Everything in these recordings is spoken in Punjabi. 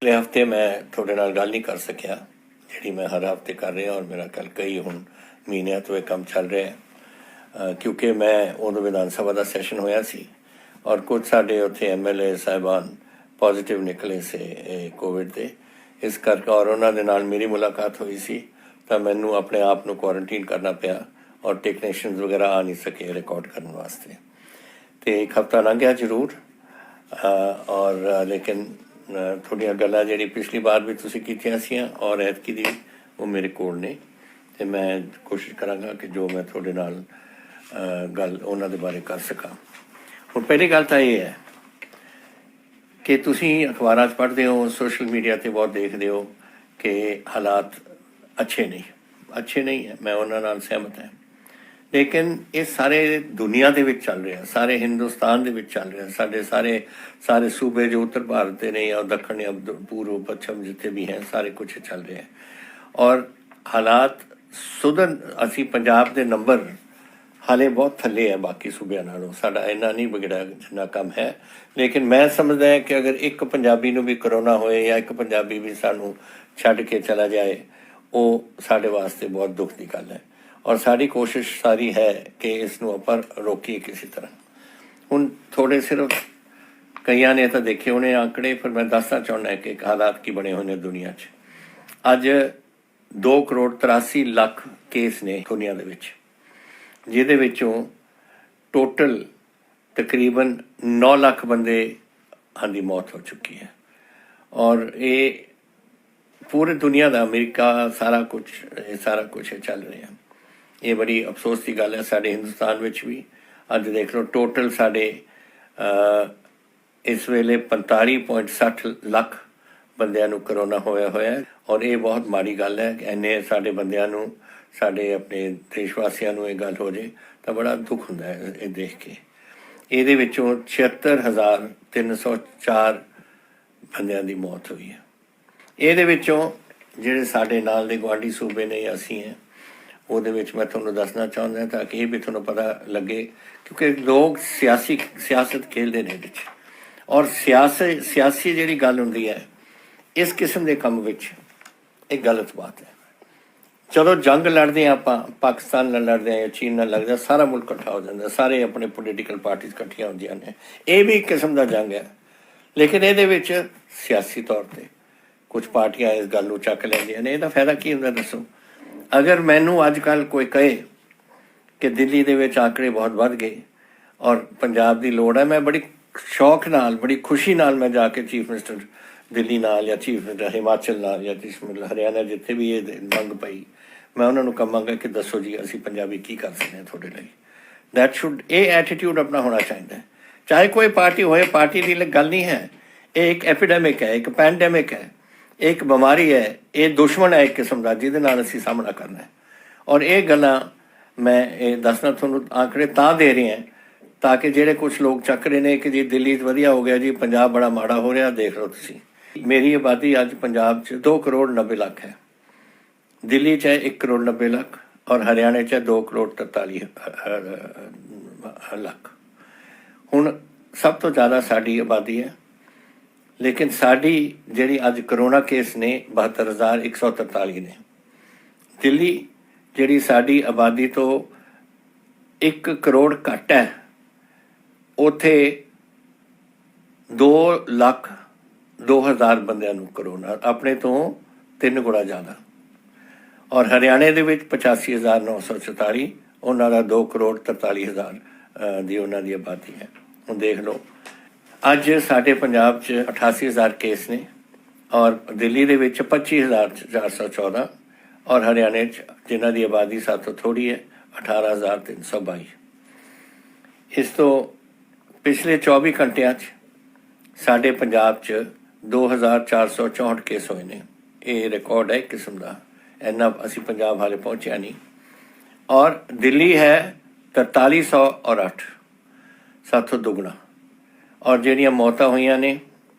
पिछले हफ्ते मैं थोड़े नाल गल नहीं कर सकिया जी मैं हर हफ्ते कर रहा और मेरा कल कई हूँ महीनों तो यह काम चल रहा है क्योंकि मैं उदो विधान सभा का सैशन होया सी और कुछ साढ़े उत्थे MLA साहिबान पॉजिटिव निकले से कोविड के इस करके और उन्होंने नाल मेरी मुलाकात हुई सी तो मैनू अपने आप को क्वारंटीन करना पिया और टेक्नीशियन वगैरह आ नहीं सके रिकॉर्ड करने वास्ते तो एक हफ्ता लंघ गया जरूर और लेकिन थोड़िया गल्लां जी पिछली बार भी तुसीं कीतियां सीआं और ऐतकी दी वो मेरे कोल ने तो मैं कोशिश करांगा कि जो मैं थोड़े नाल गल उन्हां दे बारे कर सकां। हुण पहली गल तां ये है कि तुसीं अखबारां 'च पढ़दे हो सोशल मीडिया ते बहुत देखदे हो कि हालात अच्छे नहीं है मैं उन्हां नाल सहमत है लेकिन ये सारे दुनिया के विच चल रहा सारे हिंदुस्तान के विच चल रहा साढ़े सारे सारे सूबे जो उत्तर भारत के नहीं और दक्षिण या पूर्व पश्चिम जितने भी हैं सारे कुछ चल रहे हैं और हालात सुधन असी पंजाब के नंबर हाले बहुत थले है बाकी सूबे नालों साडा इन्ना नहीं बिगड़ा जिन्ना कम है लेकिन मैं समझदा है कि अगर एक पंजाबी नूं भी करोना होए या एक पंजाबी भी सानू छड्ड के चला जाए वो साडे वास्ते बहुत दुख की गल है और साड़ी कोशिश सारी है कि इसनों अपन रोकीए किसी तरह। हुण थोड़े सिर्फ कई ने तो देखे होने आंकड़े पर मैं दसना चाहना कि हालात की बने हुए हैं दुनिया च अज 2,83,00,000 केस ने दुनिया दे विच जिहदे विचों टोटल तकरीबन 9 लाख बंदे की मौत हो चुकी है और ये पूरी दुनिया का अमेरिका सारा कुछ चल रहा है। ये बड़ी अफसोस की गल है साढ़े हिंदुस्तान में भी अज देख लो टोटल साढ़े इस वेले 45.60 लाख बंदियां करोना होया है और ये बहुत माड़ी गल है कि इन्ने साढ़े बंदियां साढ़े अपने देशवासियों ये गल हो जाए तो बड़ा दुख होंदा है ये देख के। ये 76,304 बंदियां की मौत हुई है। ये ਜਿਹੜੇ ਸਾਡੇ ਨਾਲ ਦੇ ਗੁਆਂਢੀ सूबे ने ਅਸੀਂ हैं ਉਹਦੇ ਵਿੱਚ मैं ਤੁਹਾਨੂੰ ਦੱਸਣਾ ਚਾਹੁੰਦਾ ताकि ये भी ਤੁਹਾਨੂੰ पता लगे क्योंकि लोग सियासत खेलते हैं ਵਿੱਚ और सियासी ਜਿਹੜੀ ਗੱਲ ਹੁੰਦੀ है इस किस्म के काम ਵਿੱਚ एक गलत बात है। चलो जंग लड़ते हैं आप पाकिस्तान नाल लड़ते हैं या चीन नाल लड़ते हैं सारा मुल्क इकट्ठा हो जाता है सारे अपने पोलीटिकल पार्टीज इकट्ठियां होंदियां ने ये भी एक किस्म का जंग है लेकिन ये सियासी तौर पर कुछ पार्टियां इस गल को चक लैंदियां ने। इहदा फायदा की हुंदा दसो। अगर मैनू अजकल कोई कहे कि दिल्ली दे विच आंकड़े बहुत बढ़ गए और पंजाब की लोड़ है मैं बड़ी शौक नाल बड़ी खुशी नाल मैं जाके चीफ मिनिस्टर दिल्ली नाल या चीफ मिनिस्टर हिमाचल नाल या चीफ मिनिस्टर हरियाणा जिथे भी ये मंग पई मैं उन्होंने कहांगा कि दसो जी असी पंजाबी की कर सकते हैं थोड़े लिए। दैट शुड ये एटीट्यूड अपना होना चाहिए चाहे कोई पार्टी होए पार्टी की गल नहीं है। ये एक एपीडेमिक है एक पैंडेमिक है एक बीमारी है ये दुश्मन है एक किस्म का जिहदे नाल असीं सामना करना है और ये गल्लां मैं ये दसना तुहानूं आंकड़े तां दे रहे हैं ताकि जिहड़े कुछ लोग चक रहे ने कि जी दिल्ली वधिया हो गया जी पंजाब बड़ा माड़ा हो रहा देख लो तुसीं। मेरी आबादी अज पंजाब च 2,90,00,000 है दिल्ली च 1,90,00,000 और हरियाणे च 2,43,00,000। हुण सब तो ज़्यादा साडी आबादी है लेकिन साड़ी जी अज करोना केस ने 72,143 ने। दिल्ली जी साड़ी आबादी तो 1 करोड़ घट है उथे 2,02,000 बंदियां करोना अपने तो 3 गुणा ज़्यादा और हरियाणे के 85,944 उन्होंने 2,43,00,000 की उन्होंने आबादी है। हम देख लो अज साढ़े पंजाब च 88,000 केस ने और दिल्ली के 25,414 और हरियाणे जिन्हों की आबादी सब तो थोड़ी है 18,322। इस तो पिछले 24 घंटिया साढ़े पंजाब च 2,464 केस होए ने। ये रिकॉर्ड है एक किस्म का इन्ना असी पंजाब हाले पहुँचा नहीं और दिल्ली है 4308 700 दुगना और जिहड़ियां मौतां होईयां ने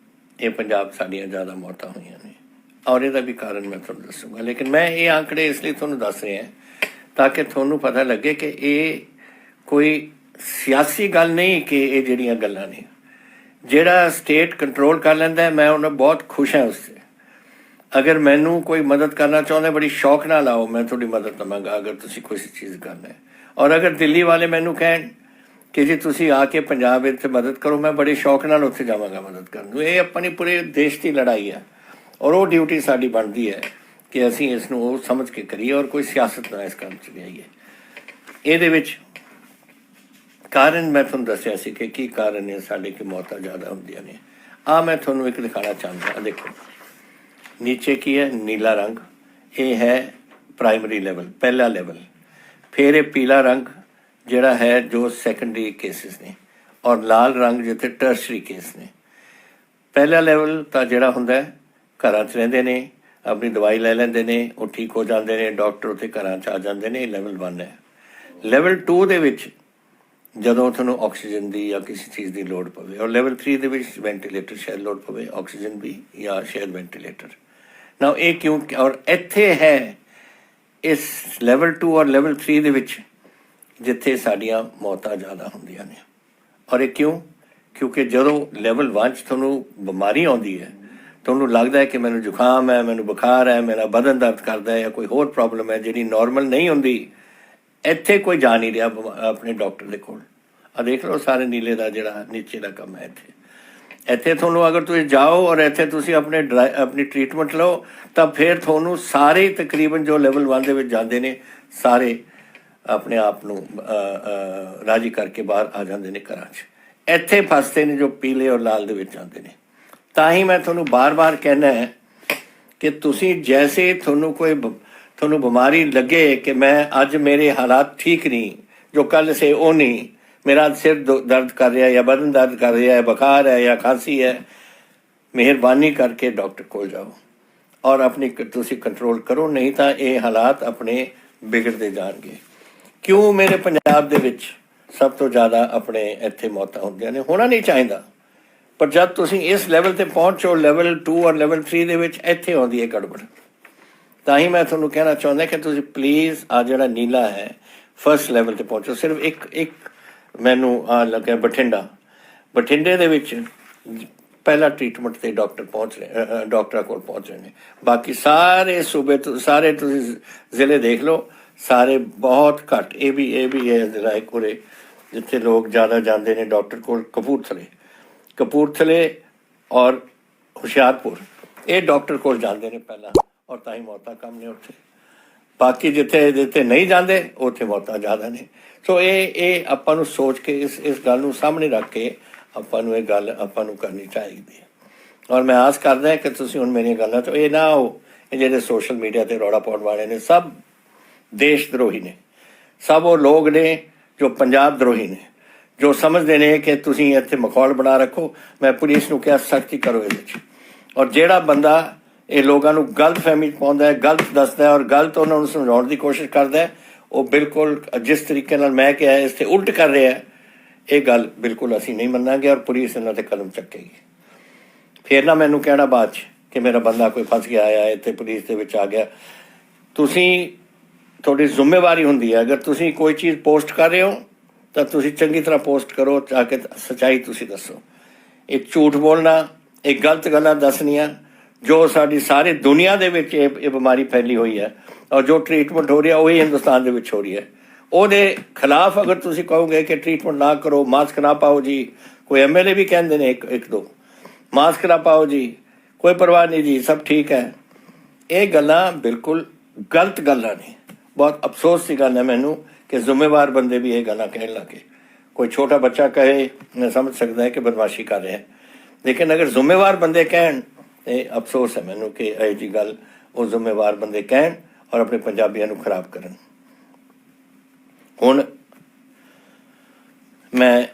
ये पंजाब साड़ियां ज़्यादा मौतां होईयां ने और इसका भी कारण मैं तुहानूं दसूँगा लेकिन मैं ये आंकड़े इसलिए तुहानूं दस रहे हैं ताकि तुहानूं पता लगे कि ये कोई सियासी गल नहीं कि ये जिहड़ियां गल्लां ने ਜਿਹੜਾ ਸਟੇਟ ਕੰਟਰੋਲ ਕਰ ਲੈਂਦਾ ਹੈ, ਮੈਂ ਉਹਨਾਂ ਬਹੁਤ ਖੁਸ਼ ਹਾਂ ਉਸ 'ਤੇ। ਅਗਰ ਮੈਨੂੰ ਕੋਈ ਮਦਦ ਕਰਨਾ ਚਾਹੁੰਦਾ ਬੜੀ ਸ਼ੌਕ ਨਾਲ ਆਓ, ਮੈਂ ਤੁਹਾਡੀ ਮਦਦ ਲਵਾਂਗਾ ਅਗਰ ਤੁਸੀਂ ਕੋਈ ਚੀਜ਼ ਕਰਨਾ ਹੈ। ਔਰ ਅਗਰ ਦਿੱਲੀ ਵਾਲੇ ਮੈਨੂੰ ਕਹਿਣ ਕਿ ਜੀ ਤੁਸੀਂ ਆ ਕੇ ਪੰਜਾਬ ਵਿੱਚ ਮਦਦ ਕਰੋ, ਮੈਂ ਬੜੇ ਸ਼ੌਕ ਨਾਲ ਉੱਥੇ ਜਾਵਾਂਗਾ ਮਦਦ ਕਰਨ ਨੂੰ। ਇਹ ਆਪਣੀ ਪੂਰੇ ਦੇਸ਼ ਦੀ ਲੜਾਈ ਹੈ ਔਰ ਉਹ ਡਿਊਟੀ ਸਾਡੀ ਬਣਦੀ ਹੈ ਕਿ ਅਸੀਂ ਇਸ ਨੂੰ ਉਹ ਸਮਝ ਕੇ ਕਰੀਏ ਔਰ ਕੋਈ ਸਿਆਸਤ ਨਾ ਇਸ ਕੰਮ 'ਚ ਲਿਆਈਏ। ਇਹਦੇ ਵਿੱਚ ਕਾਰਨ ਮੈਂ ਤੁਹਾਨੂੰ ਦੱਸਿਆ ਸੀ ਕਿ ਕੀ ਕਾਰਨ ਹੈ ਸਾਡੇ ਕਿ ਮੌਤਾਂ ਜ਼ਿਆਦਾ ਹੁੰਦੀਆਂ ਨੇ। ਮੈਂ ਤੁਹਾਨੂੰ ਇੱਕ ਦਿਖਾਉਣਾ ਚਾਹੁੰਦਾ। ਦੇਖੋ ਨੀਚੇ ਕੀ ਹੈ, ਨੀਲਾ ਰੰਗ, ਇਹ ਹੈ ਪ੍ਰਾਇਮਰੀ ਲੈਵਲ, ਪਹਿਲਾ ਲੈਵਲ। ਫਿਰ ਇਹ ਪੀਲਾ ਰੰਗ ਜਿਹੜਾ ਹੈ ਜੋ ਸੈਕੰਡਰੀ ਕੇਸਿਸ ਨੇ, ਔਰ ਲਾਲ ਰੰਗ ਜਿੱਥੇ ਟਰਸ਼ਰੀ ਕੇਸ ਨੇ। ਪਹਿਲਾ ਲੈਵਲ ਤਾਂ ਜਿਹੜਾ ਹੁੰਦਾ ਘਰਾਂ 'ਚ ਰਹਿੰਦੇ ਨੇ, ਆਪਣੀ ਦਵਾਈ ਲੈ ਲੈਂਦੇ ਨੇ, ਉਹ ਠੀਕ ਹੋ ਜਾਂਦੇ ਨੇ, ਡਾਕਟਰ ਉੱਥੇ ਘਰਾਂ 'ਚ ਆ ਜਾਂਦੇ ਨੇ। ਇਹ ਲੈਵਲ 1 ਹੈ। ਲੈਵਲ 2 ਦੇ ਵਿੱਚ ਜਦੋਂ ਤੁਹਾਨੂੰ ਆਕਸੀਜਨ ਦੀ ਜਾਂ ਕਿਸੇ ਚੀਜ਼ ਦੀ ਲੋੜ ਪਵੇ, ਔਰ ਲੈਵਲ 3 ਦੇ ਵਿੱਚ ਵੈਂਟੀਲੇਟਰ ਸ਼ਾਇਦ ਲੋੜ ਪਵੇ, ਆਕਸੀਜਨ ਵੀ ਜਾਂ ਸ਼ਾਇਦ ਵੈਂਟੀਲੇਟਰ। ਨਾ ਇਹ ਕਿਉਂ, ਔਰ ਇੱਥੇ ਹੈ ਇਸ ਲੈਵਲ 2 ਔਰ ਲੈਵਲ 3 ਦੇ ਵਿੱਚ ਜਿੱਥੇ ਸਾਡੀਆਂ ਮੌਤਾਂ ਜ਼ਿਆਦਾ ਹੁੰਦੀਆਂ ਨੇ। ਔਰ ਇਹ ਕਿਉਂ? ਕਿਉਂਕਿ ਜਦੋਂ ਲੈਵਲ 1 'ਚ ਤੁਹਾਨੂੰ ਬਿਮਾਰੀ ਆਉਂਦੀ ਹੈ, ਤੁਹਾਨੂੰ ਲੱਗਦਾ ਹੈ ਕਿ ਮੈਨੂੰ ਜ਼ੁਕਾਮ ਹੈ, ਮੈਨੂੰ ਬੁਖਾਰ ਹੈ, ਮੇਰਾ ਬਦਨ ਦਰਦ ਕਰਦਾ ਹੈ ਜਾਂ ਕੋਈ ਹੋਰ ਪ੍ਰੋਬਲਮ ਹੈ ਜਿਹੜੀ ਨਾਰਮਲ ਨਹੀਂ ਹੁੰਦੀ, ਇੱਥੇ ਕੋਈ ਜਾ ਨਹੀਂ ਰਿਹਾ ਆਪਣੇ ਡਾਕਟਰ ਦੇ ਕੋਲ। ਦੇਖ ਲਓ ਸਾਰੇ ਨੀਲੇ ਦਾ ਜਿਹੜਾ ਨੀਚੇ ਦਾ ਕੰਮ ਹੈ। ਇੱਥੇ ਤੁਹਾਨੂੰ ਅਗਰ ਤੁਸੀਂ ਜਾਓ ਔਰ ਇੱਥੇ ਤੁਸੀਂ ਆਪਣੀ ਟਰੀਟਮੈਂਟ ਲਓ ਤਾਂ ਫਿਰ ਤੁਹਾਨੂੰ ਸਾਰੇ ਤਕਰੀਬਨ ਜੋ ਲੈਵਲ 1 ਦੇ ਵਿੱਚ ਜਾਂਦੇ ਨੇ ਸਾਰੇ ਆਪਣੇ ਆਪ ਨੂੰ ਰਾਜੀ ਕਰਕੇ ਬਾਹਰ ਆ ਜਾਂਦੇ ਨੇ ਘਰਾਂ 'ਚ। ਇੱਥੇ ਫਸਦੇ ਨੇ ਜੋ ਪੀਲੇ ਔਰ ਲਾਲ ਦੇ ਵਿੱਚ ਜਾਂਦੇ ਨੇ। ਤਾਂ ਹੀ ਮੈਂ ਤੁਹਾਨੂੰ ਬਾਰ-ਬਾਰ ਕਹਿਣਾ ਹੈ ਕਿ ਤੁਸੀਂ ਜੈਸੇ ਤੁਹਾਨੂੰ ਬਿਮਾਰੀ ਲੱਗੇ ਕਿ ਮੈਂ ਅੱਜ ਮੇਰੇ ਹਾਲਾਤ ਠੀਕ ਨਹੀਂ, ਜੋ ਕੱਲ੍ਹ ਸੇ ਉਹ ਨਹੀਂ, ਮੇਰਾ ਸਿਰ ਦਰਦ ਕਰ ਰਿਹਾ ਜਾਂ ਬਦਨ ਦਰਦ ਕਰ ਰਿਹਾ ਹੈ, ਬੁਖਾਰ ਹੈ ਜਾਂ ਖਾਂਸੀ ਹੈ, ਮਿਹਰਬਾਨੀ ਕਰਕੇ ਡਾਕਟਰ ਕੋਲ ਜਾਓ ਔਰ ਆਪਣੀ ਤੁਸੀਂ ਕੰਟਰੋਲ ਕਰੋ, ਨਹੀਂ ਤਾਂ ਇਹ ਹਾਲਾਤ ਆਪਣੇ ਵਿਗੜਦੇ ਜਾਣਗੇ। ਕਿਉਂ ਮੇਰੇ ਪੰਜਾਬ ਦੇ ਵਿੱਚ ਸਭ ਤੋਂ ਜ਼ਿਆਦਾ ਆਪਣੇ ਇੱਥੇ ਮੌਤਾਂ ਹੁੰਦੀਆਂ ਨੇ? ਹੋਣਾ ਨਹੀਂ ਚਾਹੀਦਾ, ਪਰ ਜਦ ਤੁਸੀਂ ਇਸ ਲੈਵਲ 'ਤੇ ਪਹੁੰਚੋ, ਲੈਵਲ 2 ਔਰ ਲੈਵਲ 3 ਦੇ ਵਿੱਚ, ਇੱਥੇ ਆਉਂਦੀ ਹੈ ਗੜਬੜ। ਤਾਂ ਹੀ ਮੈਂ ਤੁਹਾਨੂੰ ਕਹਿਣਾ ਚਾਹੁੰਦਾ ਕਿ ਤੁਸੀਂ ਪਲੀਜ਼ ਆ ਜਿਹੜਾ ਨੀਲਾ ਹੈ ਫਸਟ ਲੈਵਲ 'ਤੇ ਪਹੁੰਚੋ। ਸਿਰਫ ਇੱਕ ਮੈਨੂੰ ਲੱਗਿਆ ਬਠਿੰਡੇ ਦੇ ਵਿੱਚ ਪਹਿਲਾ ਟਰੀਟਮੈਂਟ 'ਤੇ ਡਾਕਟਰਾਂ ਕੋਲ ਪਹੁੰਚ ਰਹੇ ਨੇ। ਬਾਕੀ ਸਾਰੇ ਸੂਬੇ ਤੋਂ ਸਾਰੇ ਤੁਸੀਂ ਜ਼ਿਲ੍ਹੇ ਦੇਖ ਲਓ, ਸਾਰੇ ਬਹੁਤ ਘੱਟ। ਇਹ ਵੀ ਹੈ ਰਾਏਪੁਰੇ ਜਿੱਥੇ ਲੋਕ ਜ਼ਿਆਦਾ ਜਾਂਦੇ ਨੇ ਡਾਕਟਰ ਕੋਲ, ਕਪੂਰਥਲੇ ਔਰ ਹੁਸ਼ਿਆਰਪੁਰ, ਇਹ ਡਾਕਟਰ ਕੋਲ ਜਾਂਦੇ ਨੇ ਪਹਿਲਾਂ ਔਰ ਤਾਂ ਹੀ ਮੌਤਾਂ ਕਮ ਨੇ ਉੱਥੇ। ਬਾਕੀ ਜਿੱਥੇ ਨਹੀਂ ਜਾਂਦੇ ਉੱਥੇ ਮੌਤਾਂ ਜ਼ਿਆਦਾ ਨੇ। ਸੋ ਇਹ ਆਪਾਂ ਨੂੰ ਸੋਚ ਕੇ ਇਸ ਗੱਲ ਨੂੰ ਸਾਹਮਣੇ ਰੱਖ ਕੇ ਆਪਾਂ ਨੂੰ ਇਹ ਗੱਲ ਆਪਾਂ ਨੂੰ ਕਰਨੀ ਚਾਹੀਦੀ ਹੈ। ਔਰ ਮੈਂ ਆਸ ਕਰਦਾ ਕਿ ਤੁਸੀਂ ਹੁਣ ਮੇਰੀਆਂ ਗੱਲਾਂ ਤੋਂ ਇਹ ਨਾ ਹੋ, ਇਹ ਜਿਹੜੇ ਸੋਸ਼ਲ ਮੀਡੀਆ 'ਤੇ ਰੌਲਾ ਪਾਉਣ ਵਾਲੇ ਨੇ ਸਭ ਦੇਸ਼ ਦਰੋਹੀ ਨੇ, ਸਭ ਉਹ ਲੋਕ ਨੇ ਜੋ ਪੰਜਾਬ ਦਰੋਹੀ ਨੇ, ਜੋ ਸਮਝਦੇ ਨੇ ਕਿ ਤੁਸੀਂ ਇੱਥੇ ਮਖੌਲ ਬਣਾ ਰੱਖੋ। ਮੈਂ ਪੁਲਿਸ ਨੂੰ ਕਿਹਾ ਸਖਤੀ ਕਰੋ ਇਹਦੇ 'ਚ। ਔਰ ਜਿਹੜਾ ਬੰਦਾ ਇਹ ਲੋਕਾਂ ਨੂੰ ਗਲਤ ਫਹਿਮੀ 'ਚ ਪਾਉਂਦਾ ਹੈ, ਗਲਤ ਦੱਸਦਾ ਹੈ ਔਰ ਗਲਤ ਉਹਨਾਂ ਨੂੰ ਸਮਝਾਉਣ ਦੀ ਕੋਸ਼ਿਸ਼ ਕਰਦਾ ਹੈ, ਉਹ ਬਿਲਕੁਲ ਜਿਸ ਤਰੀਕੇ ਨਾਲ ਮੈਂ ਕਿਹਾ ਇਸ 'ਤੇ ਉਲਟ ਕਰ ਰਿਹਾ, ਇਹ ਗੱਲ ਬਿਲਕੁਲ ਅਸੀਂ ਨਹੀਂ ਮੰਨਾਂਗੇ ਔਰ ਪੁਲਿਸ ਇਹਨਾਂ 'ਤੇ ਕਦਮ ਚੱਕੇਗੀ। ਫਿਰ ਨਾ ਮੈਨੂੰ ਕਹਿਣਾ ਬਾਅਦ 'ਚ ਕਿ ਮੇਰਾ ਬੰਦਾ ਕੋਈ ਫਸ ਗਿਆ ਆ ਇੱਥੇ ਪੁਲਿਸ ਦੇ ਵਿੱਚ ਆ ਗਿਆ। ਤੁਹਾਡੀ ਜ਼ਿੰਮੇਵਾਰੀ ਹੁੰਦੀ ਹੈ, ਅਗਰ ਤੁਸੀਂ ਕੋਈ ਚੀਜ਼ ਪੋਸਟ ਕਰ ਰਹੇ ਹੋ ਤਾਂ ਤੁਸੀਂ ਚੰਗੀ ਤਰ੍ਹਾਂ ਪੋਸਟ ਕਰੋ ਤਾਂ ਕਿ ਸੱਚਾਈ ਤੁਸੀਂ ਦੱਸੋ। ਇਹ ਝੂਠ ਬੋਲਣਾ, ਇਹ ਗਲਤ ਗੱਲਾਂ ਦੱਸਣੀਆਂ, ਜੋ ਸਾਡੀ ਸਾਰੇ ਦੁਨੀਆ ਦੇ ਵਿੱਚ ਇਹ ਬਿਮਾਰੀ ਫੈਲੀ ਹੋਈ ਹੈ ਔਰ ਜੋ ਟਰੀਟਮੈਂਟ ਹੋ ਰਿਹਾ ਉਹੀ ਹਿੰਦੁਸਤਾਨ ਦੇ ਵਿੱਚ ਹੋ ਰਹੀ ਹੈ, ਉਹਦੇ ਖਿਲਾਫ ਅਗਰ ਤੁਸੀਂ ਕਹੋਗੇ ਕਿ ਟਰੀਟਮੈਂਟ ਨਾ ਕਰੋ, ਮਾਸਕ ਨਾ ਪਾਓ ਜੀ, ਕੋਈ MLA ਵੀ ਕਹਿੰਦੇ ਨੇ ਇੱਕ ਦੋ ਮਾਸਕ ਨਾ ਪਾਓ ਜੀ, ਕੋਈ ਪਰਵਾਹ ਨਹੀਂ ਜੀ, ਸਭ ਠੀਕ ਹੈ। ਇਹ ਗੱਲਾਂ ਬਿਲਕੁਲ ਗਲਤ ਗੱਲਾਂ ਨੇ। ਬਹੁਤ ਅਫਸੋਸ ਦੀ ਗੱਲ ਹੈ ਮੈਨੂੰ ਕਿ ਜ਼ਿੰਮੇਵਾਰ ਬੰਦੇ ਵੀ ਇਹ ਗੱਲਾਂ ਕਹਿਣ ਲੱਗੇ। ਕੋਈ ਛੋਟਾ ਬੱਚਾ ਕਹੇ ਮੈਂ ਸਮਝ ਸਕਦਾ ਹੈ ਕਿ ਬਦਮਾਸ਼ੀ ਕਰ ਰਿਹਾ, ਲੇਕਿਨ ਅਗਰ ਜ਼ਿੰਮੇਵਾਰ ਬੰਦੇ ਕਹਿਣ, ਇਹ ਅਫਸੋਸ ਹੈ ਮੈਨੂੰ ਕਿ ਇਹ ਜਿਹੀ ਗੱਲ ਉਹ ਜ਼ਿੰਮੇਵਾਰ ਬੰਦੇ ਕਹਿਣ ਔਰ ਆਪਣੇ ਪੰਜਾਬੀਆਂ ਨੂੰ ਖਰਾਬ ਕਰਨ। ਹੁਣ ਮੈਂ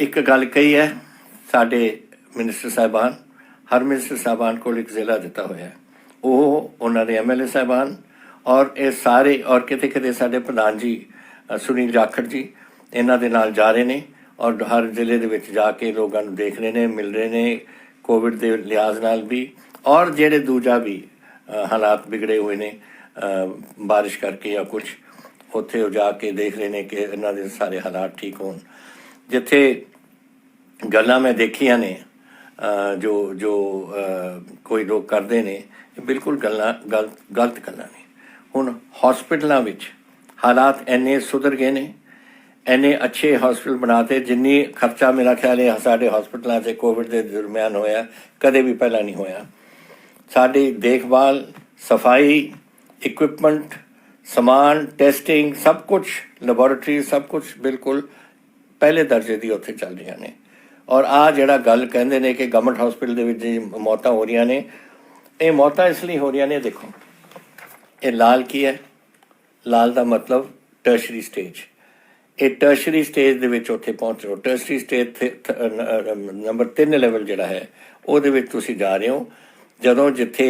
ਇੱਕ ਗੱਲ ਕਹੀ ਹੈ, ਸਾਡੇ ਮਿਨਿਸਟਰ ਸਾਹਿਬਾਨ, ਹਰ ਮਿਨਿਸਟਰ ਸਾਹਿਬਾਨ ਕੋਲ ਇੱਕ ਜ਼ਿਲ੍ਹਾ ਦਿੱਤਾ ਹੋਇਆ, ਉਹ ਉਹਨਾਂ ਦੇ MLA ਸਾਹਿਬਾਨ ਔਰ ਇਹ ਸਾਰੇ ਔਰ ਕਿਤੇ ਸਾਡੇ ਪ੍ਰਧਾਨ ਜੀ ਸੁਨੀਲ ਜਾਖੜ ਜੀ ਇਹਨਾਂ ਦੇ ਨਾਲ ਜਾ ਰਹੇ ਨੇ ਔਰ ਹਰ ਜ਼ਿਲ੍ਹੇ ਦੇ ਵਿੱਚ ਜਾ ਕੇ ਲੋਕਾਂ ਨੂੰ ਦੇਖ ਰਹੇ ਨੇ, ਮਿਲ ਰਹੇ ਨੇ ਕੋਵਿਡ ਦੇ ਲਿਹਾਜ਼ ਨਾਲ ਵੀ ਔਰ ਜਿਹੜੇ ਦੂਜਾ ਵੀ ਹਾਲਾਤ ਵਿਗੜੇ ਹੋਏ ਨੇ ਬਾਰਿਸ਼ ਕਰਕੇ ਜਾਂ ਕੁਛ, ਉੱਥੇ ਉਹ ਜਾ ਕੇ ਦੇਖ ਰਹੇ ਨੇ ਕਿ ਇਹਨਾਂ ਦੇ ਸਾਰੇ ਹਾਲਾਤ ਠੀਕ ਹੋਣ। ਜਿੱਥੇ ਗੱਲਾਂ मैं देखिया ने जो जो कोई लोग करते ने बिल्कुल गलत गल्लां ने। हुण हॉस्पिटलों विच हालात इन्ने सुधर गए ने, इन्ने अच्छे हॉस्पिटल बनाते, जिन्नी खर्चा मेरा ख्याल है साडे हॉस्पिटलों से कोविड के दरम्यान होया कदे भी पहला नहीं होया। साडी देखभाल, सफाई, इक्विपमेंट, समान, टेस्टिंग, सब कुछ, लैबोरेटरी, सब कुछ बिल्कुल पहले दर्जे की उत्थे चल रही ने। और आ जिहड़ा गल कहंदे ने कि गवर्नमेंट हॉस्पिटल दे विच मौतां हो रही ने, ये मौतां इसलिए हो रही ने, देखो ये लाल की है, लाल का मतलब टर्शरी स्टेज। ये टर्शरी स्टेज दे विच उत्थे पहुँच रहे हो। टर्शरी स्टेज नंबर 3 लैवल जिहड़ा है उहदे विच तुसीं जा रहे हो जदों जिथे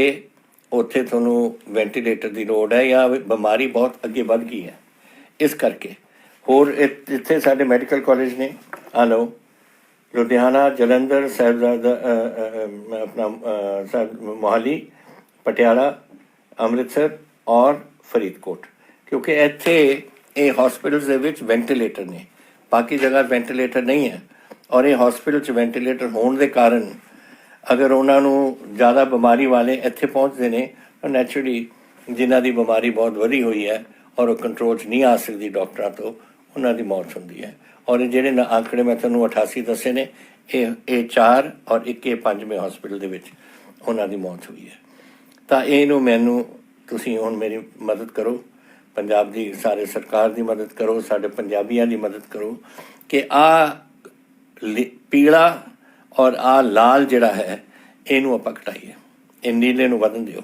उत्थे तुहानूं वेंटीलेटर की लोड़ है या बीमारी बहुत अगे वध गई है। इस करके होर इत्थे साडे मैडिकल कॉलेज ने, आ लो लुधियाना, जलंधर, साहिबजादा अपना मोहाली, पटियाला, अमृतसर और फरीदकोट, क्योंकि इत्थे ये हॉस्पिटल्स दे विच वेंटीलेटर ने, बाकी जगह वेंटीलेटर नहीं है। और ये हॉस्पिटल वेंटीलेटर होने के कारण अगर उन्होंने ज़्यादा बीमारी वाले इत्थे पहुँचते हैं तो नैचुरली जिन्हों की बीमारी बहुत वधी हुई है और वो कंट्रोल च नहीं आ सकती डॉक्टरों तो उन्हों की मौत होती है। और जोड़े आंकड़े मैं तुहानूं 88 दसे ने, ये 4 और 5वें हॉस्पिटल के विच उन्हों की मौत हुई है। तो इनू मैनू तुसीं हुण मेरी मदद करो, पंजाब की सारे सरकार की मदद करो, साडे पंजाबियों की मदद करो कि आ पीला और आ लाल जिहड़ा है इनू आपां घटाइए, इन नीले नूं वधन दिओ,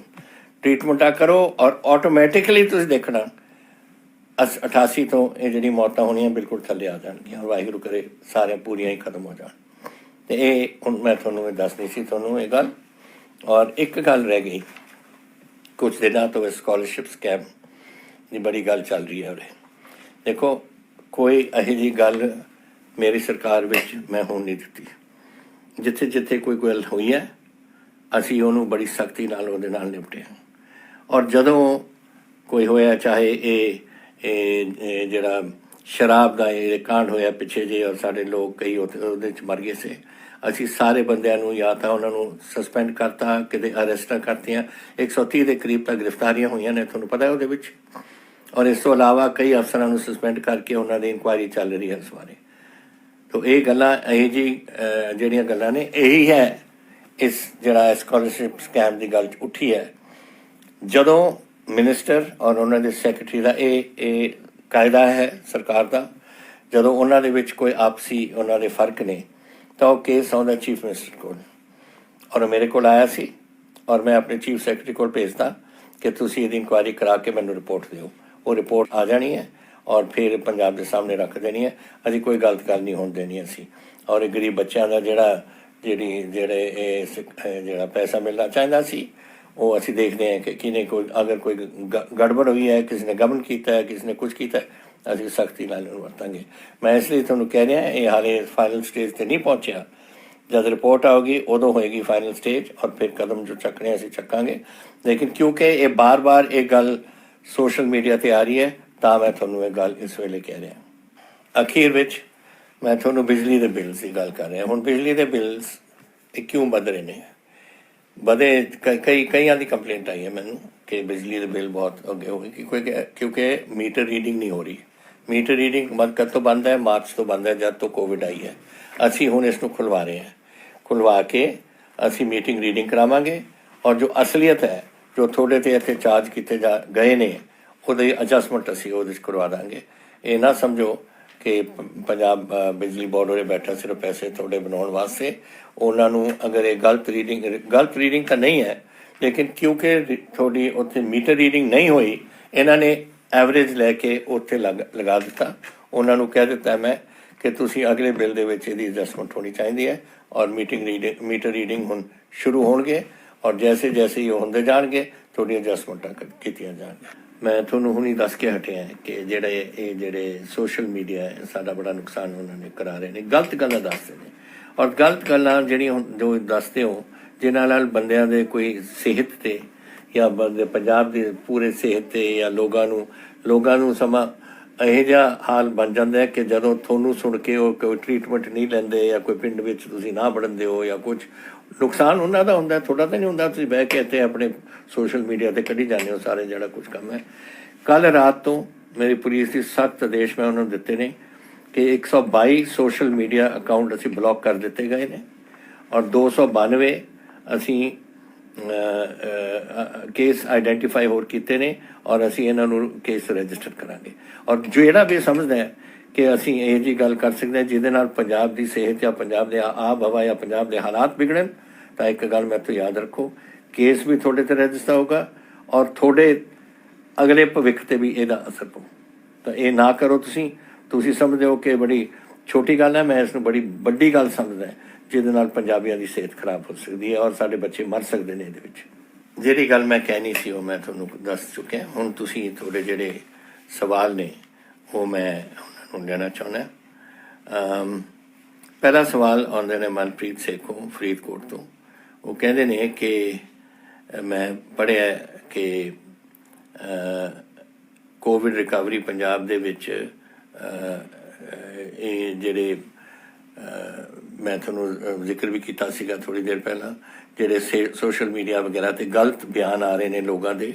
ट्रीटमेंटा करो और ऑटोमैटिकली तुसीं देखना 88 तो ये जिहड़ी मौतां होणीआं बिल्कुल थल्ले आ जाणगीआं। वाहिगुरू करे सारे पूरियां ही खत्म हो जाण। ते ये हुण मैं तुहानूं दसनी सी तुहानूं ये गल। और एक गल रह गई, कुछ दिनों तो स्कॉलरशिप स्कैम की बड़ी गल चल रही है। उरे देखो कोई इहो जी गल मेरी सरकार विच मैं होण नहीं दित्ती। जिथे जिथे कोई गल हुई है असी उन्होंने बड़ी सख्ती नाल उहदे नाल निपटे। और जदों कोई होया, चाहे ये जिहड़ा शराब का ये कांड होया पिछे जे और साडे लोग कई उहदे च मर गए से, असी सारे बंदियां नूं या तां उन्हां नूं सस्पेंड करता, किते अरेस्टां करतियां, 130 के करीब तक गिरफ्तारियां हुई ने, तुहानूं पता है उहदे विच। और इस तो इलावा कई अफसरां नूं सस्पेंड करके उन्हां दी इंक्वायरी चल रही है इस बारे। तो ये गल्लां यही जी जिहड़ियां गल्लां ने यही है इस जिहड़ा स्कॉलरशिप स्कैम की गल उठी है। जदों मिनिस्टर और उन्होंने सैकटरी का ये कायदा है सरकार का, जदों उन्होंने विच कोई आपसी उन्होंने फर्क ने तो केस आउंदा चीफ मिनिस्टर को, और मेरे को आया सी और मैं अपने चीफ सैकटरी को भेजता कि तुसीं इहदी इंक्वायरी करा के मैनूं रिपोर्ट दिओ। वो रिपोर्ट आ जानी है और फिर पंजाब के सामने रख देनी है। अभी कोई गलत गल नहीं होने देनी असी। और गरीब बच्चों का जिहड़ा पैसा मिलना चाहिए सी वो असी देखते हैं कि किने कोई अगर कोई गड़बड़ हुई है, किसी ने गबन किया है, किसी ने कुछ किया है, असी सख्ती नाल वरतांगे। मैं इसलिए तुहानूं कह रहा ये हाले फाइनल स्टेज पर नहीं पहुँचा। जब रिपोर्ट आओगी उदों होएगी फाइनल स्टेज और फिर कदम जो चकने असी चकांगे। लेकिन क्योंकि ये बार बार ये गल सोशल मीडिया पर आ रही है तो मैं तुहानूं ये गल इस वेले कह रहा। अखीर विच मैं तुहानूं बिजली के बिल्स की गल कर रहा। हुण बिजली के बिल्स क्यों वध रहे हैं? बधे कई की कंप्लेंट आई है मैनू कि बिजली के बिल बहुत अगे हो गए क्योंकि मीटर रीडिंग नहीं हो रही। मीटर रीडिंग कद तो बंद है? मार्च तो बंद है, जब तो कोविड आई है। असी हुण इसनूं खुलवा रहे हैं, खुलवा के असी मीटिंग रीडिंग करावांगे और जो असलीयत है, जो थोड़े तो इत्थे चार्ज किए गए ने ਉਹਦੀ ਐਡਜਸਟਮੈਂਟ ਅਸੀਂ ਉਹਦੇ 'ਚ ਕਰਵਾ ਦਾਂਗੇ। ਇਹ ਨਾ ਸਮਝੋ ਕਿ ਪੰਜਾਬ ਬਿਜਲੀ ਬੋਰਡ ਉਰੇ ਬੈਠਾ ਸਿਰਫ ਪੈਸੇ ਤੁਹਾਡੇ ਬਣਾਉਣ ਵਾਸਤੇ। ਉਹਨਾਂ ਨੂੰ ਅਗਰ ਇਹ ਗਲਤ ਰੀਡਿੰਗ ਤਾਂ ਨਹੀਂ ਹੈ, ਲੇਕਿਨ ਕਿਉਂਕਿ ਤੁਹਾਡੀ ਉੱਥੇ ਮੀਟਰ ਰੀਡਿੰਗ ਨਹੀਂ ਹੋਈ, ਇਹਨਾਂ ਨੇ ਐਵਰੇਜ ਲੈ ਕੇ ਉੱਥੇ ਲਗਾ ਦਿੱਤਾ। ਉਹਨਾਂ ਨੂੰ ਕਹਿ ਦਿੱਤਾ ਮੈਂ ਕਿ ਤੁਸੀਂ ਅਗਲੇ ਬਿੱਲ ਦੇ ਵਿੱਚ ਇਹਦੀ ਐਡਜਸਟਮੈਂਟ ਹੋਣੀ ਚਾਹੀਦੀ ਹੈ ਔਰ ਮੀਟਰ ਰੀਡਿੰਗ ਹੁਣ ਸ਼ੁਰੂ ਹੋਣਗੇ ਔਰ ਜੈਸੇ ਜੈਸੇ ਹੀ ਹੁੰਦੇ ਜਾਣਗੇ ਤੁਹਾਡੀਆਂ ਐਡਜਸਟਮੈਂਟਾਂ ਕੀਤੀਆਂ ਜਾਣਗੀਆਂ। मैं थोनू हुणी दस के हटिया कि जेडे सोशल मीडिया है साडा बड़ा नुकसान उन्होंने करा रहे हैं, गलत गल्लां दसदे ने। और गलत गल्लां जिहड़ियां जो दसदे हो जिन्हां नाल बंदियां दे कोई सेहत ते या बंदे पंजाब दे पूरे सेहत ते या लोगां नूं समा ਇਹੋ ਜਿਹਾ ਹਾਲ ਬਣ ਜਾਂਦਾ ਹੈ ਕਿ ਜਦੋਂ ਤੁਹਾਨੂੰ ਸੁਣ ਕੇ ਉਹ ਕੋਈ ਟਰੀਟਮੈਂਟ ਨਹੀਂ ਲੈਂਦੇ ਜਾਂ ਕੋਈ ਪਿੰਡ ਵਿੱਚ ਤੁਸੀਂ ਨਾ ਵੜਨਦੇ ਹੋ ਜਾਂ ਕੁਝ ਨੁਕਸਾਨ ਉਹਨਾਂ ਦਾ ਹੁੰਦਾ, ਤੁਹਾਡਾ ਤਾਂ ਨਹੀਂ ਹੁੰਦਾ। ਤੁਸੀਂ ਬਹਿ ਕੇ ਇੱਥੇ ਆਪਣੇ ਸੋਸ਼ਲ ਮੀਡੀਆ 'ਤੇ ਕੱਢੀ ਜਾਂਦੇ ਹੋ ਸਾਰੇ ਜਿਹੜਾ ਕੁਝ ਕੰਮ ਹੈ। ਕੱਲ੍ਹ ਰਾਤ ਤੋਂ ਮੇਰੀ ਪੁਲਿਸ ਦੀ ਸਖਤ ਆਦੇਸ਼ ਮੈਂ ਉਹਨਾਂ ਨੂੰ ਦਿੱਤੇ ਨੇ ਕਿ 122 ਸੋਸ਼ਲ ਮੀਡੀਆ ਅਕਾਊਂਟ ਅਸੀਂ ਬਲੌਕ ਕਰ ਦਿੱਤੇ ਗਏ ਨੇ ਔਰ 292 ਅਸੀਂ ਕੇਸ ਆਈਡੈਂਟੀਫਾਈ ਹੋਰ ਕੀਤੇ ਨੇ ਔਰ ਅਸੀਂ ਇਹਨਾਂ ਨੂੰ ਕੇਸ ਰਜਿਸਟਰ ਕਰਾਂਗੇ। ਔਰ ਜਿਹੜਾ ਵੀ ਸਮਝਦਾ ਹੈ ਕਿ ਅਸੀਂ ਇਹ ਜਿਹੀ ਗੱਲ ਕਰ ਸਕਦੇ ਹਾਂ ਜਿਹਦੇ ਨਾਲ ਪੰਜਾਬ ਦੀ ਸਿਹਤ ਜਾਂ ਪੰਜਾਬ ਦੇ ਆਬ ਹਵਾ ਜਾਂ ਪੰਜਾਬ ਦੇ ਹਾਲਾਤ ਵਿਗੜਨ, ਤਾਂ ਇੱਕ ਗੱਲ ਮੈਂ ਤੋਂ ਯਾਦ ਰੱਖੋ, ਕੇਸ ਵੀ ਤੁਹਾਡੇ 'ਤੇ ਰਜਿਸਟਰ ਹੋਊਗਾ ਔਰ ਤੁਹਾਡੇ ਅਗਲੇ ਭਵਿੱਖ 'ਤੇ ਵੀ ਇਹਦਾ ਅਸਰ ਪਊ। ਤਾਂ ਇਹ ਨਾ ਕਰੋ। ਤੁਸੀਂ ਸਮਝਦੇ ਹੋ ਕਿ ਬੜੀ ਛੋਟੀ ਗੱਲ ਹੈ, ਮੈਂ ਇਸ ਨੂੰ ਬੜੀ ਵੱਡੀ ਗੱਲ ਸਮਝਦਾ ਜਿਹਦੇ ਨਾਲ ਪੰਜਾਬੀਆਂ ਦੀ ਸਿਹਤ ਖਰਾਬ ਹੋ ਸਕਦੀ ਹੈ ਔਰ ਸਾਡੇ ਬੱਚੇ ਮਰ ਸਕਦੇ ਨੇ ਇਹਦੇ ਵਿੱਚ। ਜਿਹੜੀ ਗੱਲ ਮੈਂ ਕਹਿਣੀ ਸੀ ਉਹ ਮੈਂ ਤੁਹਾਨੂੰ ਦੱਸ ਚੁੱਕਿਆ। ਹੁਣ ਤੁਸੀਂ ਤੁਹਾਡੇ ਜਿਹੜੇ ਸਵਾਲ ਨੇ ਉਹ ਮੈਂ ਉਹਨਾਂ ਨੂੰ ਲੈਣਾ ਚਾਹੁੰਦਾ। ਪਹਿਲਾ ਸਵਾਲ ਆਉਂਦੇ ਨੇ ਮਨਪ੍ਰੀਤ ਸੇਖੋਂ ਫਰੀਦਕੋਟ ਤੋਂ। ਉਹ ਕਹਿੰਦੇ ਨੇ ਕਿ ਮੈਂ ਪੜ੍ਹਿਆ ਕਿ ਕੋਵਿਡ ਰਿਕਵਰੀ ਪੰਜਾਬ ਦੇ ਵਿੱਚ ਇਹ ਜਿਹੜੇ ਮੈਂ ਤੁਹਾਨੂੰ ਜ਼ਿਕਰ ਵੀ ਕੀਤਾ ਸੀਗਾ ਥੋੜ੍ਹੀ ਦੇਰ ਪਹਿਲਾਂ, ਜਿਹੜੇ ਸੋਸ਼ਲ ਮੀਡੀਆ ਵਗੈਰਾ 'ਤੇ ਗਲਤ ਬਿਆਨ ਆ ਰਹੇ ਨੇ ਲੋਕਾਂ ਦੇ,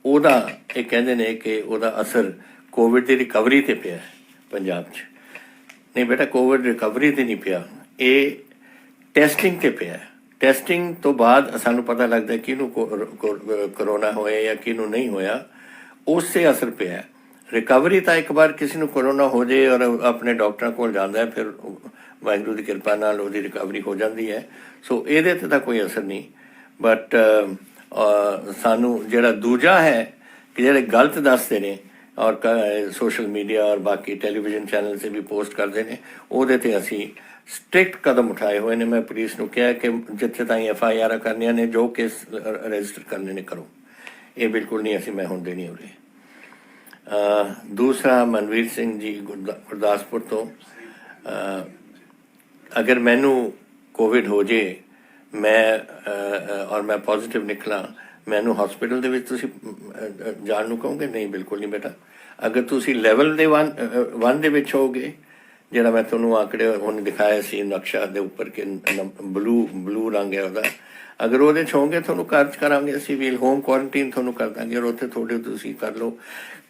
ਉਹਦਾ ਇਹ ਕਹਿੰਦੇ ਨੇ ਕਿ ਉਹਦਾ ਅਸਰ ਕੋਵਿਡ ਦੀ ਰਿਕਵਰੀ ਤੇ ਪਿਆ ਪੰਜਾਬ 'ਚ। ਨਹੀਂ ਬੇਟਾ, ਕੋਵਿਡ ਰਿਕਵਰੀ 'ਤੇ ਨਹੀਂ ਪਿਆ, ਇਹ ਟੈਸਟਿੰਗ 'ਤੇ ਪਿਆ। ਟੈਸਟਿੰਗ ਤੋਂ ਬਾਅਦ ਸਾਨੂੰ ਪਤਾ ਲੱਗਦਾ ਕਿਹਨੂੰ ਕਰੋਨਾ ਹੋਇਆ ਜਾਂ ਕਿਹਨੂੰ ਨਹੀਂ ਹੋਇਆ, ਉਸ 'ਤੇ ਅਸਰ ਪਿਆ। ਰਿਕਵਰੀ ਤਾਂ ਇੱਕ ਵਾਰ ਕਿਸੇ ਨੂੰ ਕਰੋਨਾ ਹੋ ਜਾਏ ਔਰ ਆਪਣੇ ਡਾਕਟਰਾਂ ਕੋਲ ਜਾਂਦਾ ਹੈ, ਫਿਰ ਵਾਹਿਗੁਰੂ ਦੀ ਕਿਰਪਾ ਨਾਲ ਉਹਦੀ ਰਿਕਵਰੀ ਹੋ ਜਾਂਦੀ ਹੈ। ਸੋ ਇਹਦੇ 'ਤੇ ਤਾਂ ਕੋਈ ਅਸਰ ਨਹੀਂ। ਬਟ ਸਾਨੂੰ ਜਿਹੜਾ ਦੂਜਾ ਹੈ ਕਿ ਜਿਹੜੇ ਗਲਤ ਦੱਸਦੇ ਨੇ ਔਰ ਸੋਸ਼ਲ ਮੀਡੀਆ ਔਰ ਬਾਕੀ ਟੈਲੀਵਿਜ਼ਨ ਚੈਨਲ 'ਤੇ ਵੀ ਪੋਸਟ ਕਰਦੇ ਨੇ, ਉਹਦੇ 'ਤੇ ਅਸੀਂ ਸਟ੍ਰਿਕਟ ਕਦਮ ਉਠਾਏ ਹੋਏ ਨੇ। ਮੈਂ ਪੁਲਿਸ ਨੂੰ ਕਿਹਾ ਕਿ ਜਿੱਥੇ ਤਾਈਂ FIR ਕਰਨੀਆਂ ਨੇ, ਜੋ ਕੇਸ ਰਜਿਸਟਰ ਕਰਨੇ ਨੇ ਕਰੋ। ਇਹ ਬਿਲਕੁਲ ਨਹੀਂ ਅਸੀਂ ਮੈਂ ਹੁਣ ਦੇਣੀ ਉਰੇ। ਦੂਸਰਾ ਮਨਵੀਰ ਸਿੰਘ ਜੀ ਗੁਰਦਾਸਪੁਰ ਤੋਂ, ਅਗਰ ਮੈਨੂੰ ਕੋਵਿਡ ਹੋ ਜੇ ਮੈਂ ਔਰ ਮੈਂ ਪੋਜ਼ੀਟਿਵ ਨਿਕਲਾਂ, ਮੈਨੂੰ ਹਸਪੀਟਲ ਦੇ ਵਿੱਚ ਤੁਸੀਂ ਜਾਣ ਨੂੰ ਕਹੋਗੇ? ਨਹੀਂ, ਬਿਲਕੁਲ ਨਹੀਂ ਬੇਟਾ। ਅਗਰ ਤੁਸੀਂ ਲੈਵਲ ਦੇ 1 ਦੇ ਵਿੱਚ ਹੋਗੇ, ਜਿਹੜਾ ਮੈਂ ਤੁਹਾਨੂੰ ਆંકੜੇ ਉਹਨੇ ਦਿਖਾਇਆ ਸੀ ਨਕਸ਼ਾ ਦੇ ਉੱਪਰ ਕਿ ਬਲੂ ਰੰਗ ਹੈ ਉਹਦਾ, ਅਗਰ ਉਹਦੇ 'ਚ ਹੋਗੇ ਤੁਹਾਨੂੰ ਘਰ 'ਚ ਕਰਾਂਗੇ ਅਸੀਂ, ਵੀ ਹੋਮ ਕੁਆਰੰਟੀਨ ਤੁਹਾਨੂੰ ਕਰ ਦਾਂਗੇ ਔਰ ਉੱਥੇ ਤੁਹਾਡੇ ਤੁਸੀਂ ਕਰ ਲਓ।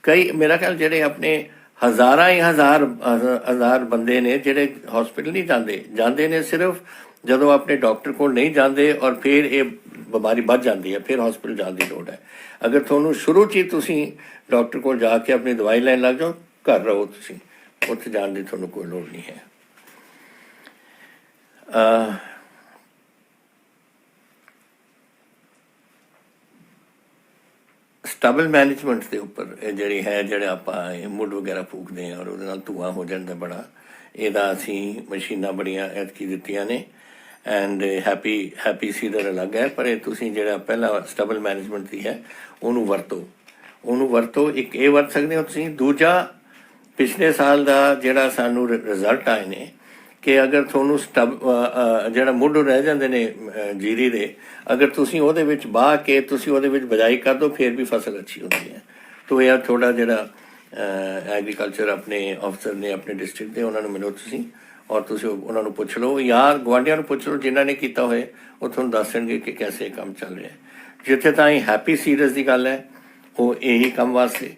ਕਈ ਮੇਰਾ ਖਿਆਲ ਜਿਹੜੇ ਆਪਣੇ ਹਜ਼ਾਰ ਬੰਦੇ ਨੇ ਜਿਹੜੇ ਹਸਪੀਟਲ ਨਹੀਂ ਜਾਂਦੇ ਨੇ ਸਿਰਫ ਜਦੋਂ ਆਪਣੇ ਡਾਕਟਰ ਕੋਲ ਨਹੀਂ ਜਾਂਦੇ ਔਰ ਫਿਰ ਇਹ ਬਿਮਾਰੀ ਵੱਧ ਜਾਂਦੀ ਹੈ, ਫਿਰ ਹਸਪੀਟਲ ਜਾਣ ਦੀ ਲੋੜ ਹੈ। ਅਗਰ ਤੁਹਾਨੂੰ ਸ਼ੁਰੂ 'ਚ ਹੀ ਤੁਸੀਂ ਡਾਕਟਰ ਕੋਲ ਜਾ ਕੇ ਆਪਣੀ ਦਵਾਈ ਲੈਣ ਲੱਗ ਜਾਓ, ਘਰ ਰਹੋ, ਤੁਸੀਂ ਉੱਥੇ ਜਾਣ ਦੀ ਤੁਹਾਨੂੰ ਕੋਈ ਲੋੜ ਨਹੀਂ ਹੈ। ਸਟਬਲ ਮੈਨੇਜਮੈਂਟ ਦੇ ਉੱਪਰ ਇਹ ਜਿਹੜੀ ਹੈ, ਜਿਹੜੇ ਆਪਾਂ ਇਹ ਮੁੱਢ ਵਗੈਰਾ ਫੂਕਦੇ ਹਾਂ ਔਰ ਉਹਦੇ ਨਾਲ ਧੂੰਆਂ ਹੋ ਜਾਂਦਾ ਬੜਾ, ਇਹਦਾ ਅਸੀਂ ਮਸ਼ੀਨਾਂ ਬੜੀਆਂ ਐਤਕੀ ਦਿੱਤੀਆਂ ਨੇ। ਐਂਡ ਹੈਪੀ ਸੀਡਰ ਅਲੱਗ ਹੈ, ਪਰ ਇਹ ਤੁਸੀਂ ਜਿਹੜਾ ਪਹਿਲਾ ਸਟਬਲ ਮੈਨੇਜਮੈਂਟ ਦੀ ਹੈ ਉਹਨੂੰ ਵਰਤੋ। ਇੱਕ ਇਹ ਵਰਤ ਸਕਦੇ ਹੋ ਤੁਸੀਂ। ਦੂਜਾ, ਪਿਛਲੇ ਸਾਲ ਦਾ ਜਿਹੜਾ ਸਾਨੂੰ ਰਿਜ਼ਲਟ ਆਏ ਨੇ ਕਿ ਅਗਰ ਤੁਹਾਨੂੰ ਜਿਹੜਾ ਮੁੱਢ ਰਹਿ ਜਾਂਦੇ ਨੇ ਜੀਰੀ ਦੇ, ਅਗਰ ਤੁਸੀਂ ਉਹਦੇ ਵਿੱਚ ਵਾਹ ਕੇ ਤੁਸੀਂ ਉਹਦੇ ਵਿੱਚ ਬਿਜਾਈ ਕਰ ਦਿਓ, ਫਿਰ ਵੀ ਫਸਲ ਅੱਛੀ ਹੁੰਦੀ ਹੈ। ਤੋ ਇਹ ਥੋੜ੍ਹਾ ਜਿਹੜਾ ਐਗਰੀਕਲਚਰ ਆਪਣੇ ਅਫਸਰ ਨੇ ਆਪਣੇ ਡਿਸਟ੍ਰਿਕਟ ਦੇ, ਉਹਨਾਂ ਨੂੰ ਮਿਲੋ ਤੁਸੀਂ ਔਰ ਤੁਸੀਂ ਉਹਨਾਂ ਨੂੰ ਪੁੱਛ ਲਓ ਜਾਂ ਗੁਆਂਢੀਆਂ ਨੂੰ ਪੁੱਛ ਲਓ ਜਿਨ੍ਹਾਂ ਨੇ ਕੀਤਾ ਹੋਏ, ਉਹ ਤੁਹਾਨੂੰ ਦੱਸ ਦੇਣਗੇ ਕਿ ਕੈਸੇ ਕੰਮ ਚੱਲ ਰਿਹਾ। ਜਿੱਥੇ ਤਾਈਂ ਹੈਪੀ ਸੀਡਰਸ ਦੀ ਗੱਲ ਹੈ, ਉਹ ਇਹੀ ਕੰਮ ਵਾਸਤੇ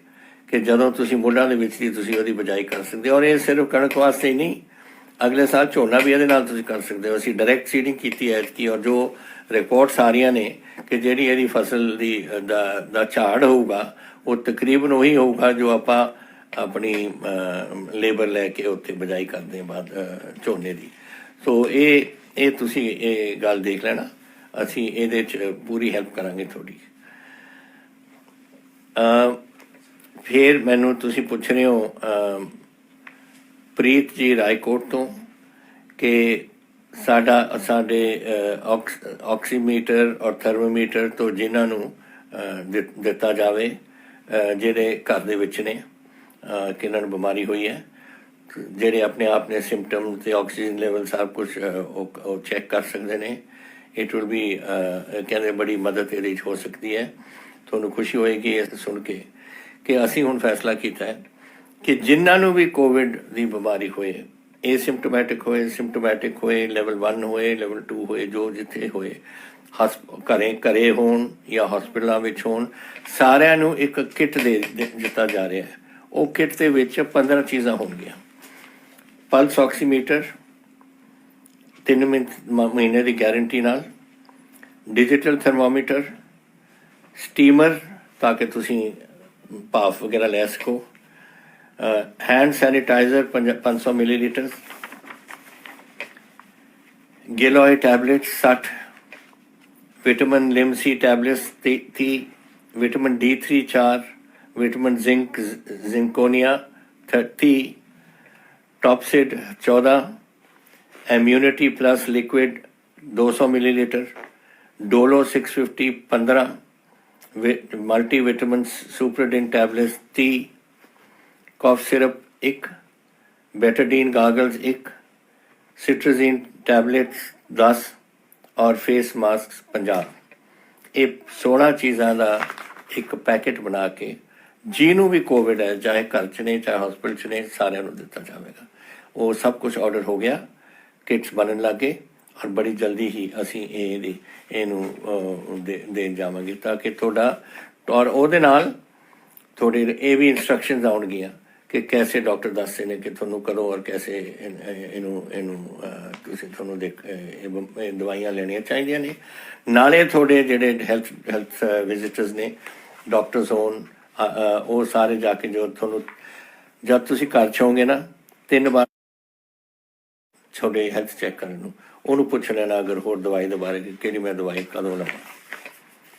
ਕਿ ਜਦੋਂ ਤੁਸੀਂ ਮੁੱਢਾਂ ਦੇ ਵਿੱਚ ਹੀ ਤੁਸੀਂ ਉਹਦੀ ਬਿਜਾਈ ਕਰ ਸਕਦੇ ਹੋ। ਔਰ ਇਹ ਸਿਰਫ ਕਣਕ ਵਾਸਤੇ ਹੀ ਨਹੀਂ, ਅਗਲੇ ਸਾਲ ਝੋਨਾ ਵੀ ਇਹਦੇ ਨਾਲ ਤੁਸੀਂ ਕਰ ਸਕਦੇ ਹੋ। ਅਸੀਂ ਡਾਇਰੈਕਟ ਸੀਡਿੰਗ ਕੀਤੀ ਹੈ ਐਤਕੀ ਔਰ ਜੋ ਰਿਪੋਰਟਸ ਆ ਰਹੀਆਂ ਨੇ ਕਿ ਜਿਹੜੀ ਇਹਦੀ ਫਸਲ ਦਾ ਝਾੜ ਹੋਊਗਾ ਉਹ ਤਕਰੀਬਨ ਉਹੀ ਹੋਊਗਾ ਜੋ ਆਪਾਂ ਆਪਣੀ ਲੇਬਰ ਲੈ ਕੇ ਉੱਥੇ ਬਿਜਾਈ ਕਰਦੇ ਹਾਂ ਬਾਅਦ ਝੋਨੇ ਦੀ। ਸੋ ਇਹ ਤੁਸੀਂ ਇਹ ਗੱਲ ਦੇਖ ਲੈਣਾ, ਅਸੀਂ ਇਹਦੇ 'ਚ ਪੂਰੀ ਹੈਲਪ ਕਰਾਂਗੇ ਤੁਹਾਡੀ। ਫਿਰ ਮੈਨੂੰ ਤੁਸੀਂ ਪੁੱਛ ਰਹੇ ਹੋ ਪ੍ਰੀਤ ਜੀ ਰਾਏਕੋਟ ਤੋਂ ਕਿ ਸਾਡੇ ਆਕਸੀਮੀਟਰ ਔਰ ਥਰਮੋਮੀਟਰ ਤੋਂ ਜਿਨ੍ਹਾਂ ਨੂੰ ਦਿੱਤਾ ਜਾਵੇ, ਜਿਹੜੇ ਘਰ ਦੇ ਵਿੱਚ ਨੇ ਕਿਹਨਾਂ ਨੂੰ ਬਿਮਾਰੀ ਹੋਈ ਹੈ, ਜਿਹੜੇ ਆਪਣੇ ਆਪ ਨੇ ਸਿੰਪਟਮ ਅਤੇ ਆਕਸੀਜਨ ਲੈਵਲ ਸਭ ਕੁਝ ਉਹ ਚੈੱਕ ਕਰ ਸਕਦੇ ਨੇ। ਇਟ ਵਿਲ ਬੀ ਕਹਿੰਦੇ ਬੜੀ ਮਦਦ ਇਹਦੇ 'ਚ ਹੋ ਸਕਦੀ ਹੈ। ਤੁਹਾਨੂੰ ਖੁਸ਼ੀ ਹੋਏਗੀ ਇਹ ਸੁਣ ਕੇ ਕਿ ਅਸੀਂ ਹੁਣ ਫੈਸਲਾ ਕੀਤਾ ਹੈ कि जिन्हों भी कोविड की बीमारी होए, एसिम्पटोमैटिक होए, सिम्पटोमैटिक होए, लेवल 1 होए, लेवल 2 होए, जो जिथे होए, घरे होण या हॉस्पिटलों में होण, सारिਆਂ ਨੂੰ एक किट दे दिता जा रहा है। वो किट के विच 15 चीज़ां होणगियां। पल्स ऑक्सीमीटर 3 महीने की गारंटी नाल, डिजिटल थर्मोमीटर, स्टीमर ताकि तुसी भाफ वगैरह लै सको, हैंड सैनिटाइजर 500 मिलीलीटर, गिलोय tablet 60, vitamin Limcee tablets 30, vitamin D3 4, vitamin जिंकोनिया 30, Topcid 14, immunity plus liquid 200 millilitre, Dolo 650 15, multi vitamin Supradyn tablets 30, cough syrup 1, Betadine gargles 1, cetirizine tablets 10 और फेस मास्क 50। ये 16 चीज़ों का एक पैकेट बना के जिन्हों भी कोविड है, चाहे घर च ने चाहे हॉस्पिटल च ने, सारिਆਂ ਨੂੰ ਦਿੱਤਾ ਜਾਵੇਗਾ। वो सब कुछ ऑर्डर हो गया, किट्स बनन लग गए और बड़ी जल्दी ही असी देन जावांगे ताकि थोड़ा और ਉਹਦੇ ਨਾਲ थोड़े ये भी इंस्ट्रक्शंस आउणगियां कि कैसे डॉक्टर दसते हैं कि थोनू करो और कैसे थोनू दवाइयां लेनियां चाहिए ने। नाले थोड़े जेडे हैल्थ विजिटर्स ने, डॉक्टर्स होन, वो सारे जाके जो थोनू जब तुसी घर छोगे ना 3 बार छोटे हैल्थ चैक करने उन्होंने पूछ लेना अगर होर दवाई के बारे कि मैं दवाई कदों लवां,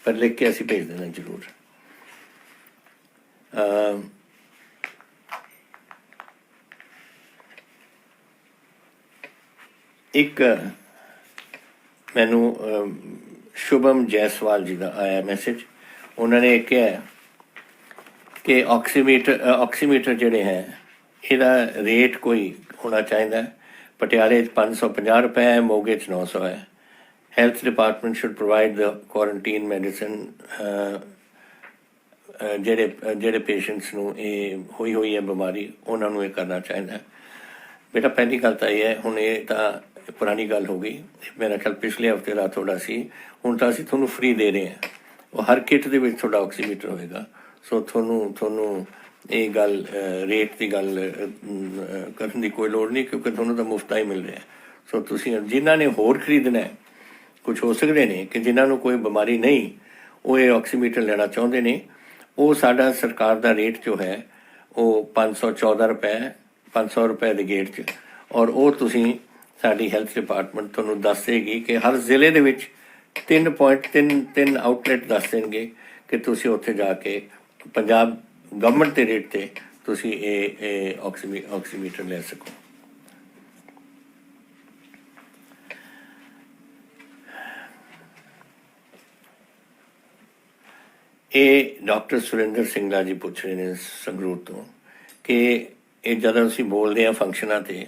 पर लिख के असी भेज देना जरूर। एक मैनू शुभम जायसवाल जी का आया मैसेज, उन्होंने कहा कि ऑक्सीमीटर जोड़े हैं यदा रेट कोई होना चाहिए। पटियाले 550 रुपए है, मोगे 900 है। Health department should provide the quarantine medicine जेडे पेशेंट्स नूं हुई हुई है बीमारी उन्होंने करना चाहिए। बेटा पहली गल तो यह है, हुण ये तो पुरानी गल हो गई, मेरा ख्याल पिछले हफ्ते का थोड़ा सी, हुण तो असीं तुहानूं फ्री दे रहे हैं। वो हर किट दे विच थोड़ा ऑक्सीमीटर होएगा। सो थोनू ये गल रेट की गल करने की कोई लोड़ नहीं, क्योंकि थोनू तो मुफ्त ही मिल रहा है। सो तुसीं जिन्हां ने होर खरीदना है, कुछ हो सकते हैं कि जिन्होंने कोई बीमारी नहीं वो ये ऑक्सीमीटर लेना चाहते हैं, वो साडा सरकार का रेट जो है वो 514 रुपए है, 500 रुपए के गेट च। और वो तुसीं साडी हेल्थ डिपार्टमेंट तुहानूं दस देगी कि हर जिले दे विच 3.3 आउटलेट दस देंगे कि तुसीं उत्थे जाके पंजाब गवर्नमेंट के रेट ते तुसीं ये ऑक्सीमीटर ले सको। ये डॉक्टर सुरेंद्र सिंगला जी पूछ रहे हैं संगरूर तो कि ये जब असीं बोलते हैं फंक्शनां ते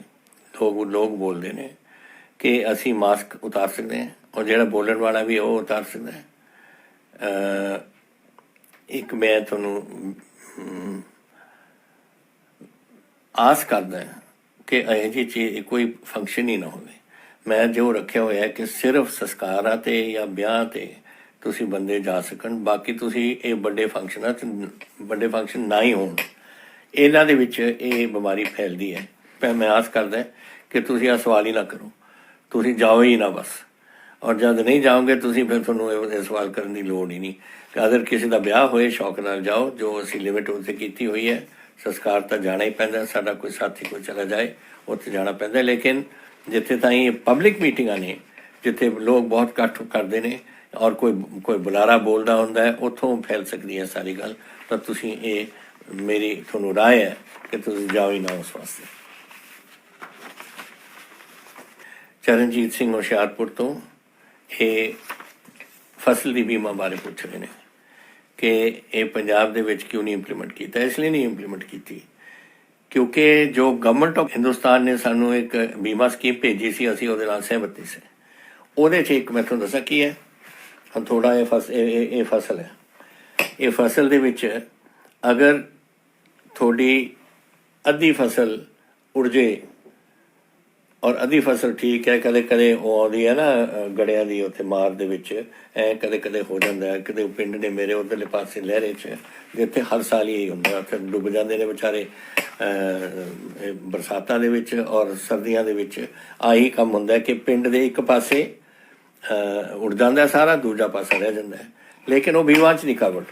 लोग बोलते हैं कि असी मास्क उतार सकते हैं और जो बोलने वाला भी वो उतार सकता है। एक मैं थोनू आस करदा कि यह जी चीज़ कोई फंक्शन ही ना हो। मैं जो रखा हुआ है कि सिर्फ संस्कारां ते या ब्याह ते तुसी बंदे जा सकन, बाकी तुसी ये बड़े फंक्शन ना ही होण, इन्हां दे विच ये बीमारी फैलदी है। मैं आस करदा कि तुसी आ सवाल ही ना करो, तुसी जाओ ही ना बस। और जब नहीं जाओगे तुसी फिर तुहानूं ये सवाल करने की लोड़ ही नहीं। अगर किसी का ब्याह होए शौक नाल जाओ, जो असी लिमिट उत्थे कीती हुई है। संस्कार तो जाना ही पैंदा, साडा कोई साथी कोई चला जाए उत्थे जाना पैंदा, लेकिन जिथे ताईं पब्लिक मीटिंगां ने जिथे लोग बहुत इकट्ठ करते हैं और कोई बुलारा बोलता होंदा है, उत्थों फैल सकती है सारी गल। तो तुसी ये मेरी तुहानूं राय है कि तुसी जाओ ही ना उस वास्ते। चरणजीत सिंह हुशियारपुर तो ये फसल की बीमा बारे पूछ रहे हैं कि ये पंजाब दे विच क्यों नहीं इंप्लीमेंट किया। इसलिए नहीं इंप्लीमेंट की क्योंकि जो गवर्नमेंट ऑफ हिंदुस्तान ने सानू एक बीमा स्कीम भेजी सी, असीं उहदे नाल सहमत से। उहदे च एक मैं तुहानूं दसां की है, हम थोड़ा ये फसल है, ये फसल दे विच अगर थोड़ी ਅੱਧੀ ਫਸਲ ਉੜ ਜੇ ਔਰ ਅੱਧੀ ਫਸਲ ਠੀਕ ਹੈ, ਕਦੇ ਕਦੇ ਉਹ ਆਉਂਦੀ ਹੈ ਨਾ ਗੜਿਆਂ ਦੀ ਉੱਥੇ ਮਾਰ ਦੇ ਵਿੱਚ, ਕਦੇ ਕਦੇ ਹੋ ਜਾਂਦਾ ਹੈ। ਕਿਤੇ ਪਿੰਡ ਨੇ ਮੇਰੇ ਉੱਧਰਲੇ ਪਾਸੇ ਲਹਿਰੇ 'ਚ, ਜਿੱਥੇ ਹਰ ਸਾਲ ਹੀ ਹੁੰਦਾ, ਉੱਥੇ ਡੁੱਬ ਜਾਂਦੇ ਨੇ ਵਿਚਾਰੇ ਬਰਸਾਤਾਂ ਦੇ ਵਿੱਚ ਔਰ ਸਰਦੀਆਂ ਦੇ ਵਿੱਚ। ਆਹੀ ਕੰਮ ਹੁੰਦਾ ਕਿ ਪਿੰਡ ਦੇ ਇੱਕ ਪਾਸੇ ਉੜ ਜਾਂਦਾ ਸਾਰਾ, ਦੂਜਾ ਪਾਸਾ ਰਹਿ ਜਾਂਦਾ ਹੈ। ਲੇਕਿਨ ਉਹ ਬੀਮਾ 'ਚ ਨਹੀਂ ਕਵਰਡ।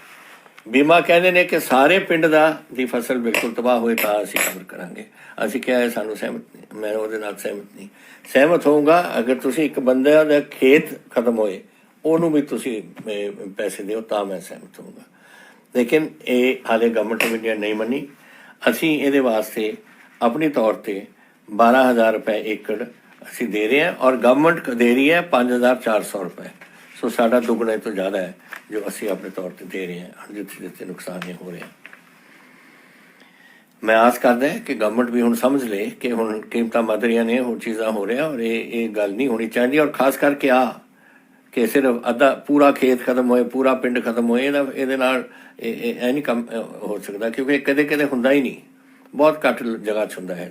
ਬੀਮਾ ਕਹਿੰਦੇ ਨੇ ਕਿ ਸਾਰੇ ਪਿੰਡ ਦੀ ਫਸਲ ਬਿਲਕੁਲ ਤਬਾਹ ਹੋਏ ਤਾਂ ਅਸੀਂ ਕਵਰ ਕਰਾਂਗੇ। ਅਸੀਂ ਕਿਹਾ ਸਾਨੂੰ ਸਹਿਮਤ ਨਹੀਂ, ਮੈਂ ਉਹਦੇ ਨਾਲ ਸਹਿਮਤ ਨਹੀਂ। ਸਹਿਮਤ ਹੋਊਗਾ ਅਗਰ ਤੁਸੀਂ ਇੱਕ ਬੰਦੇ ਦਾ ਖੇਤ ਖਤਮ ਹੋਏ ਉਹਨੂੰ ਵੀ ਤੁਸੀਂ ਪੈਸੇ ਦਿਓ ਤਾਂ ਮੈਂ ਸਹਿਮਤ ਹੋਊਗਾ। ਲੇਕਿਨ ਇਹ ਹਾਲੇ ਗਵਰਨਮੈਂਟ ਆਫ ਇੰਡੀਆ ਨਹੀਂ ਮੰਨੀ। ਅਸੀਂ ਇਹਦੇ ਵਾਸਤੇ ਆਪਣੀ ਤੌਰ 'ਤੇ 12,000 ਰੁਪਏ ਏਕੜ ਅਸੀਂ ਦੇ ਰਹੇ ਹਾਂ ਔਰ ਗਵਰਨਮੈਂਟ ਦੇ ਰਹੀ ਹੈ 5,400 ਰੁਪਏ। ਸੋ ਸਾਡਾ ਦੁੱਗਣੇ ਤੋਂ ਜ਼ਿਆਦਾ ਹੈ ਜੋ ਅਸੀਂ ਆਪਣੇ ਤੌਰ 'ਤੇ ਦੇ ਰਹੇ ਹਾਂ, ਜਿੱਥੇ ਜਿੱਥੇ ਨੁਕਸਾਨ ਨਹੀਂ ਹੋ ਰਿਹਾ। ਮੈਂ ਆਸ ਕਰਦਾ ਕਿ ਗਵਰਨਮੈਂਟ ਵੀ ਹੁਣ ਸਮਝ ਲੇ ਕਿ ਹੁਣ ਕੀਮਤਾਂ ਵੱਧ ਰਹੀਆਂ ਨੇ, ਹੋਰ ਚੀਜ਼ਾਂ ਹੋ ਰਹੀਆਂ ਔਰ ਇਹ ਗੱਲ ਨਹੀਂ ਹੋਣੀ ਚਾਹੀਦੀ। ਔਰ ਖਾਸ ਕਰਕੇ ਕਿ ਸਿਰਫ ਅੱਧਾ ਪੂਰਾ ਖੇਤ ਖਤਮ ਹੋਏ, ਪੂਰਾ ਪਿੰਡ ਖਤਮ ਹੋਏ, ਇਹਦੇ ਨਾਲ ਇਹ ਨਹੀਂ ਕੰਮ ਹੋ ਸਕਦਾ, ਕਿਉਂਕਿ ਕਦੇ ਕਦੇ ਹੁੰਦਾ ਹੀ ਨਹੀਂ, ਬਹੁਤ ਘੱਟ ਜਗ੍ਹਾ 'ਚ ਹੁੰਦਾ ਹੈ।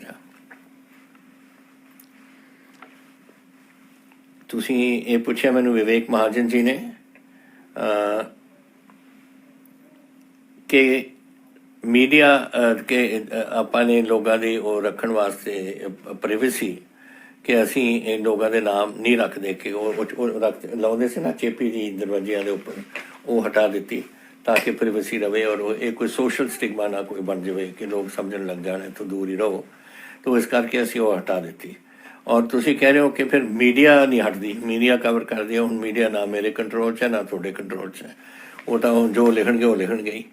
ਤੁਸੀਂ ਇਹ ਪੁੱਛਿਆ ਮੈਨੂੰ ਵਿਵੇਕ ਮਹਾਜਨ ਜੀ ਨੇ ਕਿ ਮੀਡੀਆ ਕਿ ਆਪਾਂ ਨੇ ਲੋਕਾਂ ਦੇ ਉਹ ਰੱਖਣ ਵਾਸਤੇ ਪ੍ਰਾਈਵੇਸੀ, ਕਿ ਅਸੀਂ ਇਹ ਲੋਕਾਂ ਦੇ ਨਾਮ ਨਹੀਂ ਰੱਖਦੇ, ਕਿ ਉਹ ਲਾਉਂਦੇ ਸੀ ਨਾ ਚੇਪੀ ਜੀ ਦਰਵਾਜ਼ਿਆਂ ਦੇ ਉੱਪਰ, ਉਹ ਹਟਾ ਦਿੱਤੀ ਤਾਂ ਕਿ ਪ੍ਰਾਈਵੇਸੀ ਰਵੇ ਔਰ ਇਹ ਕੋਈ ਸੋਸ਼ਲ ਸਟਿਗਮਾ ਨਾ ਕੋਈ ਬਣ ਜਾਵੇ ਕਿ ਲੋਕ ਸਮਝਣ ਲੱਗ ਜਾਣ ਇੱਥੋਂ ਦੂਰ ਹੀ ਰਹੋ। ਤਾਂ ਇਸ ਕਰਕੇ ਅਸੀਂ ਉਹ ਹਟਾ ਦਿੱਤੀ। ਔਰ ਤੁਸੀਂ ਕਹਿ ਰਹੇ ਹੋ ਕਿ ਫਿਰ ਮੀਡੀਆ ਨਹੀਂ ਹਟਦੀ, ਮੀਡੀਆ ਕਵਰ ਕਰਦੀ ਹੈ। ਹੁਣ ਮੀਡੀਆ ਨਾ ਮੇਰੇ ਕੰਟਰੋਲ 'ਚ ਹੈ ਨਾ ਤੁਹਾਡੇ ਕੰਟਰੋਲ 'ਚ ਹੈ। ਉਹ ਤਾਂ ਹੁਣ ਜੋ ਲਿਖਣਗੇ ਉਹ ਲਿਖਣਗੇ ਹੀ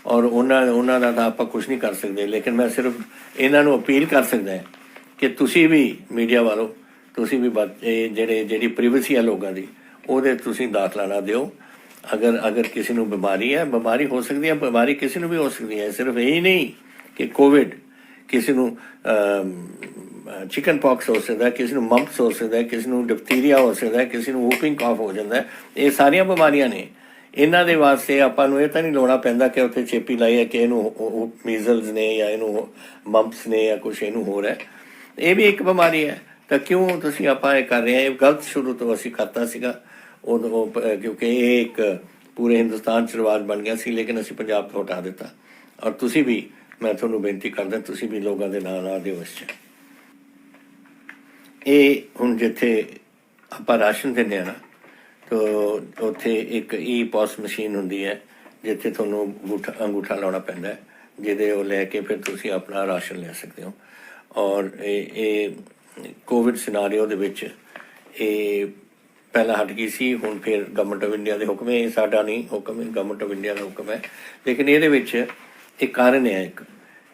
ਔਰ ਉਹਨਾਂ ਦਾ ਤਾਂ ਆਪਾਂ ਕੁਛ ਨਹੀਂ ਕਰ ਸਕਦੇ। ਲੇਕਿਨ ਮੈਂ ਸਿਰਫ ਇਹਨਾਂ ਨੂੰ ਅਪੀਲ ਕਰ ਸਕਦਾ ਕਿ ਤੁਸੀਂ ਵੀ ਮੀਡੀਆ ਵਾਲੋ, ਤੁਸੀਂ ਵੀ ਜਿਹੜੀ ਪ੍ਰਾਈਵੇਸੀ ਹੈ ਲੋਕਾਂ ਦੀ, ਉਹਦੇ ਤੁਸੀਂ ਦਾਖਲਾ ਨਾ ਦਿਓ। ਅਗਰ ਕਿਸੇ ਨੂੰ ਬਿਮਾਰੀ ਹੈ, ਬਿਮਾਰੀ ਹੋ ਸਕਦੀ ਹੈ, ਬਿਮਾਰੀ ਕਿਸੇ ਨੂੰ ਵੀ ਹੋ ਸਕਦੀ ਹੈ। ਸਿਰਫ ਇਹੀ ਨਹੀਂ ਕਿ ਕੋਵਿਡ, ਕਿਸੇ ਨੂੰ ਚਿਕਨ ਪੌਕਸ ਹੋ ਸਕਦਾ, ਕਿਸੇ ਨੂੰ ਮੰਪਸ ਹੋ ਸਕਦਾ, ਕਿਸੇ ਨੂੰ ਡਿਪਥੀਰੀਆ ਹੋ ਸਕਦਾ, ਕਿਸੇ ਨੂੰ ਵੂਪਿੰਗ ਕਾਫ ਹੋ ਜਾਂਦਾ। ਇਹ ਸਾਰੀਆਂ ਬਿਮਾਰੀਆਂ ਨੇ। ਇਹਨਾਂ ਦੇ ਵਾਸਤੇ ਆਪਾਂ ਨੂੰ ਇਹ ਤਾਂ ਨਹੀਂ ਲਾਉਣਾ ਪੈਂਦਾ ਕਿ ਉੱਥੇ ਚੇਪੀ ਲਾਈ ਹੈ ਕਿ ਇਹਨੂੰ ਮੀਜ਼ਲਸ ਨੇ ਜਾਂ ਇਹਨੂੰ ਮੰਪਸ ਨੇ ਜਾਂ ਕੁਛ ਇਹਨੂੰ ਹੋਰ ਹੈ। ਇਹ ਵੀ ਇੱਕ ਬਿਮਾਰੀ ਹੈ, ਤਾਂ ਕਿਉਂ ਤੁਸੀਂ ਆਪਾਂ ਇਹ ਕਰ ਰਹੇ ਹਾਂ? ਇਹ ਗਲਤ ਸ਼ੁਰੂ ਤੋਂ ਅਸੀਂ ਕਰਤਾ ਸੀਗਾ ਉਹ ਕਿਉਂਕਿ ਇਹ ਇੱਕ ਪੂਰੇ ਹਿੰਦੁਸਤਾਨ 'ਚ ਰਿਵਾਜ਼ ਬਣ ਗਿਆ ਸੀ, ਲੇਕਿਨ ਅਸੀਂ ਪੰਜਾਬ ਤੋਂ ਹਟਾ ਦਿੱਤਾ। ਔਰ ਤੁਸੀਂ ਵੀ, ਮੈਂ ਤੁਹਾਨੂੰ ਬੇਨਤੀ ਕਰਦਾ, ਤੁਸੀਂ ਵੀ ਲੋਕਾਂ ਦੇ ਨਾਂ ਨਾ ਦਿਓ ਇਸ 'ਚ। ਇਹ ਹੁਣ ਜਿੱਥੇ ਆਪਾਂ ਰਾਸ਼ਨ ਦਿੰਦੇ ਹਾਂ ਨਾ, ਤਾਂ ਉੱਥੇ ਇੱਕ ਪੋਸ ਮਸ਼ੀਨ ਹੁੰਦੀ ਹੈ ਜਿੱਥੇ ਤੁਹਾਨੂੰ ਅੰਗੂਠਾ ਲਾਉਣਾ ਪੈਂਦਾ, ਜਿਹਦੇ ਉਹ ਲੈ ਕੇ ਫਿਰ ਤੁਸੀਂ ਆਪਣਾ ਰਾਸ਼ਨ ਲੈ ਸਕਦੇ ਹੋ। ਔਰ ਇਹ ਕੋਵਿਡ ਸਿਨਾਰੀਓ ਦੇ ਵਿੱਚ ਇਹ ਪਹਿਲਾਂ ਹਟ ਗਈ ਸੀ, ਹੁਣ ਫਿਰ ਗਵਰਨਮੈਂਟ ਆਫ ਇੰਡੀਆ ਦੇ ਹੁਕਮ, ਇਹ ਸਾਡਾ ਨਹੀਂ ਹੁਕਮ, ਗਵਰਨਮੈਂਟ ਆਫ ਇੰਡੀਆ ਦਾ ਹੁਕਮ ਹੈ। ਲੇਕਿਨ ਇਹਦੇ ਵਿੱਚ ਇੱਕ ਕਾਰਨ ਹੈ ਇੱਕ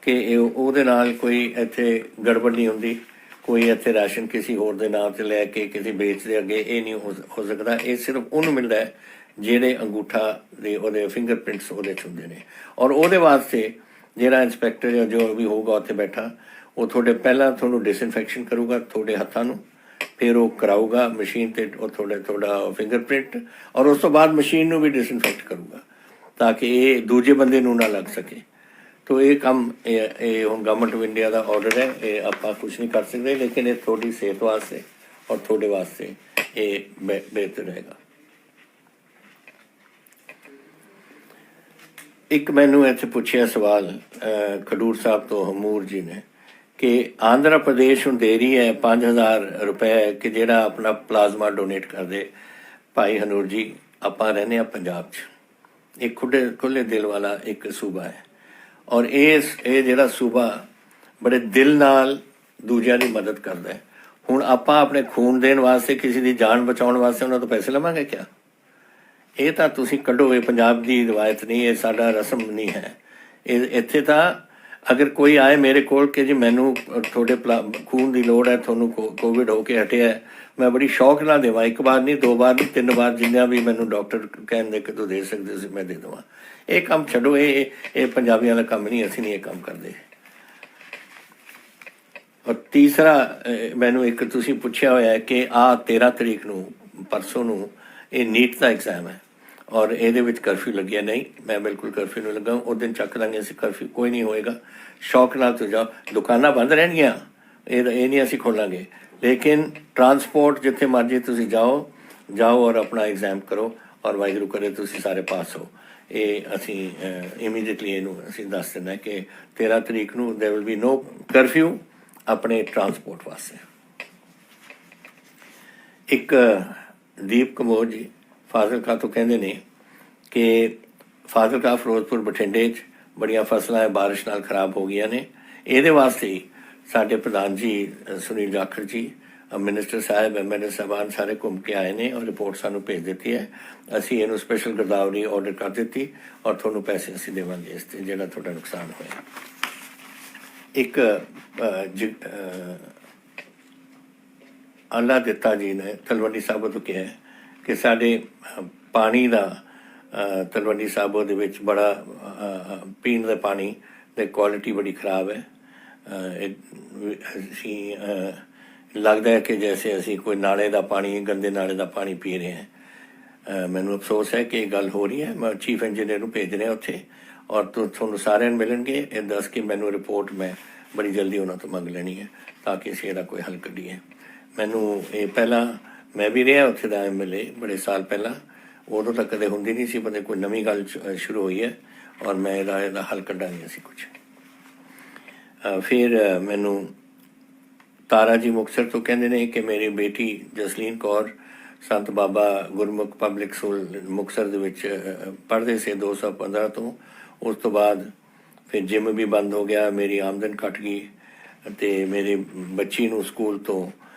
ਕਿ ਉਹਦੇ ਨਾਲ ਕੋਈ ਇੱਥੇ ਗੜਬੜ ਨਹੀਂ ਹੁੰਦੀ, ਕੋਈ ਇੱਥੇ ਰਾਸ਼ਨ ਕਿਸੇ ਹੋਰ ਦੇ ਨਾਮ 'ਤੇ ਲੈ ਕੇ ਕਿਸੇ ਵੇਚਦੇ ਅੱਗੇ, ਇਹ ਨਹੀਂ ਹੋ ਸਕਦਾ। ਇਹ ਸਿਰਫ ਉਹਨੂੰ ਮਿਲਦਾ ਹੈ ਜਿਹੜੇ ਅੰਗੂਠਾ ਦੇ ਉਹਦੇ ਫਿੰਗਰਪ੍ਰਿੰਟਸ ਉਹਦੇ 'ਚ ਹੁੰਦੇ ਨੇ। ਔਰ ਉਹਦੇ ਵਾਸਤੇ ਜਿਹੜਾ ਇੰਸਪੈਕਟਰ ਜਾਂ ਜੋ ਵੀ ਹੋਊਗਾ ਉੱਥੇ ਬੈਠਾ, ਉਹ ਪਹਿਲਾਂ ਤੁਹਾਨੂੰ ਡਿਸਇਨਫੈਕਸ਼ਨ ਕਰੂਗਾ ਤੁਹਾਡੇ ਹੱਥਾਂ ਨੂੰ, ਫਿਰ ਉਹ ਕਰਾਊਗਾ ਮਸ਼ੀਨ 'ਤੇ ਉਹ ਤੁਹਾਡਾ ਫਿੰਗਰਪ੍ਰਿੰਟ, ਔਰ ਉਸ ਤੋਂ ਬਾਅਦ ਮਸ਼ੀਨ ਨੂੰ ਵੀ ਡਿਸਇਨਫੈਕਟ ਕਰੂਗਾ ਤਾਂ ਕਿ ਇਹ ਦੂਜੇ ਬੰਦੇ ਨੂੰ ਨਾ ਲੱਗ ਸਕੇ। ਤੋ ਇਹ ਕੰਮ ਇਹ ਹੁਣ government of India the order ਹੈ, ਇਹ ਆਪਾਂ ਕੁਛ ਨਹੀਂ ਕਰ ਸਕਦੇ, ਲੇਕਿਨ ਇਹ ਤੁਹਾਡੀ ਸਿਹਤ ਵਾਸਤੇ ਔਰ ਤੁਹਾਡੇ ਵਾਸਤੇ ਇਹ ਬਿਹਤਰ ਰਹੇਗਾ। ਇੱਕ ਮੈਨੂੰ ਇੱਥੇ ਪੁੱਛਿਆ ਸਵਾਲ ਖਡੂਰ ਸਾਹਿਬ ਤੋਂ ਹਮੂਰ ਜੀ ਨੇ ਕਿ ਆਂਧਰਾ ਪ੍ਰਦੇਸ਼ ਹੁਣ ਦੇ ਰਹੀ ਹੈ 5,000 ਰੁਪਏ ਕਿ ਜਿਹੜਾ ਆਪਣਾ ਪਲਾਜ਼ਮਾ ਡੋਨੇਟ ਕਰਦੇ। ਭਾਈ ਹਨੂਰ ਜੀ, ਆਪਾਂ ਰਹਿੰਦੇ ਹਾਂ ਪੰਜਾਬ 'ਚ, ਇੱਕ ਖੁੱਲ੍ਹੇ ਦਿਲ ਵਾਲਾ ਇੱਕ ਸੂਬਾ ਹੈ ਔਰ ਇਹ ਜਿਹੜਾ ਸੂਬਾ ਬੜੇ ਦਿਲ ਨਾਲ ਦੂਜਿਆਂ ਦੀ ਮਦਦ ਕਰਦਾ ਹੈ। ਹੁਣ ਆਪਾਂ ਆਪਣੇ ਖੂਨ ਦੇਣ ਵਾਸਤੇ, ਕਿਸੇ ਦੀ ਜਾਨ ਬਚਾਉਣ ਵਾਸਤੇ ਉਹਨਾਂ ਤੋਂ ਪੈਸੇ ਲਵਾਂਗੇ ਕਿਆ? ਇਹ ਤਾਂ ਤੁਸੀਂ ਕੱਢੋ, ਇਹ ਪੰਜਾਬ ਦੀ ਰਿਵਾਇਤ ਨਹੀਂ, ਇਹ ਸਾਡਾ ਰਸਮ ਨਹੀਂ ਹੈ। ਇੱਥੇ ਤਾਂ ਅਗਰ ਕੋਈ ਆਏ ਮੇਰੇ ਕੋਲ ਕਿ ਜੀ ਮੈਨੂੰ ਤੁਹਾਡੇ ਖੂਨ ਦੀ ਲੋੜ ਹੈ, ਤੁਹਾਨੂੰ ਕੋਵਿਡ ਹੋ ਕੇ ਹਟਿਆ, ਮੈਂ ਬੜੀ ਸ਼ੌਕ ਨਾਲ ਦੇਵਾਂ, ਇੱਕ ਵਾਰ ਨਹੀਂ, 2 ਵਾਰ ਨਹੀਂ, 3 ਵਾਰ, ਜਿੰਨਾ ਵੀ ਮੈਨੂੰ ਡਾਕਟਰ ਕਹਿੰਦੇ ਕਿ ਤੂੰ ਦੇ ਸਕਦੇ ਸੀ, ਮੈਂ ਦੇ ਦੇਵਾਂ। ਇਹ ਕੰਮ ਛੱਡੋ, ਇਹ ਪੰਜਾਬੀਆਂ ਦਾ ਕੰਮ ਨਹੀਂ, ਅਸੀਂ ਨਹੀਂ ਇਹ ਕੰਮ ਕਰਦੇ। ਔਰ ਤੀਸਰਾ ਮੈਨੂੰ ਇੱਕ ਤੁਸੀਂ ਪੁੱਛਿਆ ਹੋਇਆ ਕਿ 13 ਤਰੀਕ ਨੂੰ, ਪਰਸੋਂ ਨੂੰ, ਇਹ ਨੀਟ ਦਾ ਐਗਜ਼ਾਮ ਹੈ और ਇਹਦੇ ਵਿੱਚ ਕਰਫਿਊ ਲੱਗਿਆ ਨਹੀਂ, ਮੈਂ ਬਿਲਕੁਲ ਕਰਫਿਊ ਨਹੀਂ ਲੱਗਾ। ਉਸ ਦਿਨ ਚੱਕ ਦਾਂਗੇ ਅਸੀਂ ਕਰਫਿਊ, ਕੋਈ ਨਹੀਂ ਹੋਏਗਾ। ਸ਼ੌਕ ਨਾਲ ਤੋਂ ਜਾਓ, ਦੁਕਾਨਾਂ ਬੰਦ ਰਹਿਣਗੀਆਂ, ਇਹ ਨਹੀਂ ਅਸੀਂ ਖੋਲਾਂਗੇ, ਲੇਕਿਨ ਟਰਾਂਸਪੋਰਟ ਜਿੱਥੇ ਮਰਜ਼ੀ ਤੁਸੀਂ ਜਾਓ ਔਰ ਆਪਣਾ ਐਗਜ਼ਾਮ ਕਰੋ ਔਰ ਵਾਹਿਗੁਰੂ ਕਰੇ ਤੁਸੀਂ ਸਾਰੇ ਪਾਸ ਹੋ। ਇਹ ਅਸੀਂ ਇਮੀਡੀਏਟਲੀ ਇਹਨੂੰ ਅਸੀਂ ਦੱਸ ਦਿੰਦਾ ਕਿ 13 ਤਰੀਕ ਨੂੰ ਦੇਰ ਵਿਲ ਬੀ ਨੋ ਕਰਫਿਊ ਆਪਣੇ ਟਰਾਂਸਪੋਰਟ ਵਾਸਤੇ। ਇੱਕ ਦੀਪ ਕਮੋਰ ਜੀ ਫਾਜ਼ਿਲਕਾ ਤੋਂ ਕਹਿੰਦੇ ਨੇ ਕਿ ਫਾਜ਼ਿਲਕਾ, ਫਿਰੋਜ਼ਪੁਰ, ਬਠਿੰਡੇ 'ਚ ਬੜੀਆਂ ਫਸਲਾਂ ਬਾਰਿਸ਼ ਨਾਲ ਖਰਾਬ ਹੋ ਗਈਆਂ ਨੇ। ਇਹਦੇ ਵਾਸਤੇ ਹੀ ਸਾਡੇ ਪ੍ਰਧਾਨ ਜੀ ਸੁਨੀਲ ਜਾਖੜ ਜੀ, ਮਿਨਿਸਟਰ ਸਾਹਿਬ, MLA ਸਾਹਿਬਾਨ ਸਾਰੇ ਘੁੰਮ ਕੇ ਆਏ ਨੇ ਔਰ ਰਿਪੋਰਟ ਸਾਨੂੰ ਭੇਜ ਦਿੱਤੀ ਹੈ। ਅਸੀਂ ਇਹਨੂੰ ਸਪੈਸ਼ਲ ਗਿਰਦਾਵਰੀ ਆਰਡਰ ਕਰ ਦਿੱਤੀ ਔਰ ਤੁਹਾਨੂੰ ਪੈਸੇ ਅਸੀਂ ਦੇਵਾਂਗੇ ਇਸ 'ਤੇ ਜਿਹੜਾ ਤੁਹਾਡਾ ਨੁਕਸਾਨ ਹੋਇਆ। ਇੱਕ ਅੱਲਾ ਦਿੱਤਾ ਜੀ ਨੇ ਤਲਵੰਡੀ ਸਾਬੋ ਤੋਂ ਕਿਹਾ ਕਿ ਸਾਡੇ ਪਾਣੀ ਦਾ ਤਲਵੰਡੀ ਸਾਬੋ ਦੇ ਵਿੱਚ ਬੜਾ ਪੀਣ ਦਾ ਪਾਣੀ ਦੀ ਕੁਆਲਿਟੀ ਬੜੀ ਖਰਾਬ ਹੈ। ਅਸੀਂ ਲੱਗਦਾ ਹੈ ਕਿ ਜੈਸੇ ਅਸੀਂ ਕੋਈ ਨਾਲੇ ਦਾ ਪਾਣੀ, ਗੰਦੇ ਨਾਲੇ ਦਾ ਪਾਣੀ ਪੀ ਰਹੇ ਹਾਂ। ਮੈਨੂੰ ਅਫਸੋਸ ਹੈ ਕਿ ਇਹ ਗੱਲ ਹੋ ਰਹੀ ਹੈ। ਮੈਂ ਚੀਫ ਇੰਜੀਨੀਅਰ ਨੂੰ ਭੇਜ ਰਿਹਾ ਉੱਥੇ ਔਰ ਤੁਹਾਨੂੰ ਸਾਰਿਆਂ ਨੂੰ ਮਿਲਣਗੇ। ਇਹ ਦੱਸ ਕੇ ਮੈਨੂੰ ਰਿਪੋਰਟ ਮੈਂ ਬੜੀ ਜਲਦੀ ਉਹਨਾਂ ਤੋਂ ਮੰਗ ਲੈਣੀ ਹੈ ਤਾਂ ਕਿ ਅਸੀਂ ਇਹਦਾ ਕੋਈ ਹੱਲ ਕੱਢੀਏ। ਮੈਨੂੰ ਇਹ ਪਹਿਲਾਂ ਮੈਂ ਵੀ ਰਿਹਾ ਉੱਥੇ ਦਾ MLA ਬੜੇ ਸਾਲ ਪਹਿਲਾਂ, ਉਦੋਂ ਤਾਂ ਕਦੇ ਹੁੰਦੀ ਨਹੀਂ ਸੀ, ਪਤਾ ਕੋਈ ਨਵੀਂ ਗੱਲ ਸ਼ੁਰੂ ਹੋਈ ਹੈ ਔਰ ਮੈਂ ਇਹਦਾ ਹੱਲ ਕੱਢਾਂਗੇ ਅਸੀਂ ਕੁਛ। ਫਿਰ ਮੈਨੂੰ ਤਾਰਾ ਜੀ ਮੁਕਤਸਰ ਤੋਂ ਕਹਿੰਦੇ ਨੇ ਕਿ ਮੇਰੀ ਬੇਟੀ ਜਸਲੀਨ ਕੌਰ ਸੰਤ ਬਾਬਾ ਗੁਰਮੁਖ ਪਬਲਿਕ ਸਕੂਲ ਮੁਕਤਸਰ ਦੇ ਵਿੱਚ ਪੜ੍ਹਦੇ ਸੀ 2015 ਤੋਂ। ਉਸ ਤੋਂ ਬਾਅਦ ਫਿਰ ਜਿਮ ਵੀ ਬੰਦ ਹੋ ਗਿਆ, ਮੇਰੀ ਆਮਦਨ ਘੱਟ ਗਈ ਅਤੇ ਮੇਰੀ ਬੱਚੀ ਨੂੰ ਸਕੂਲ ਤੋਂ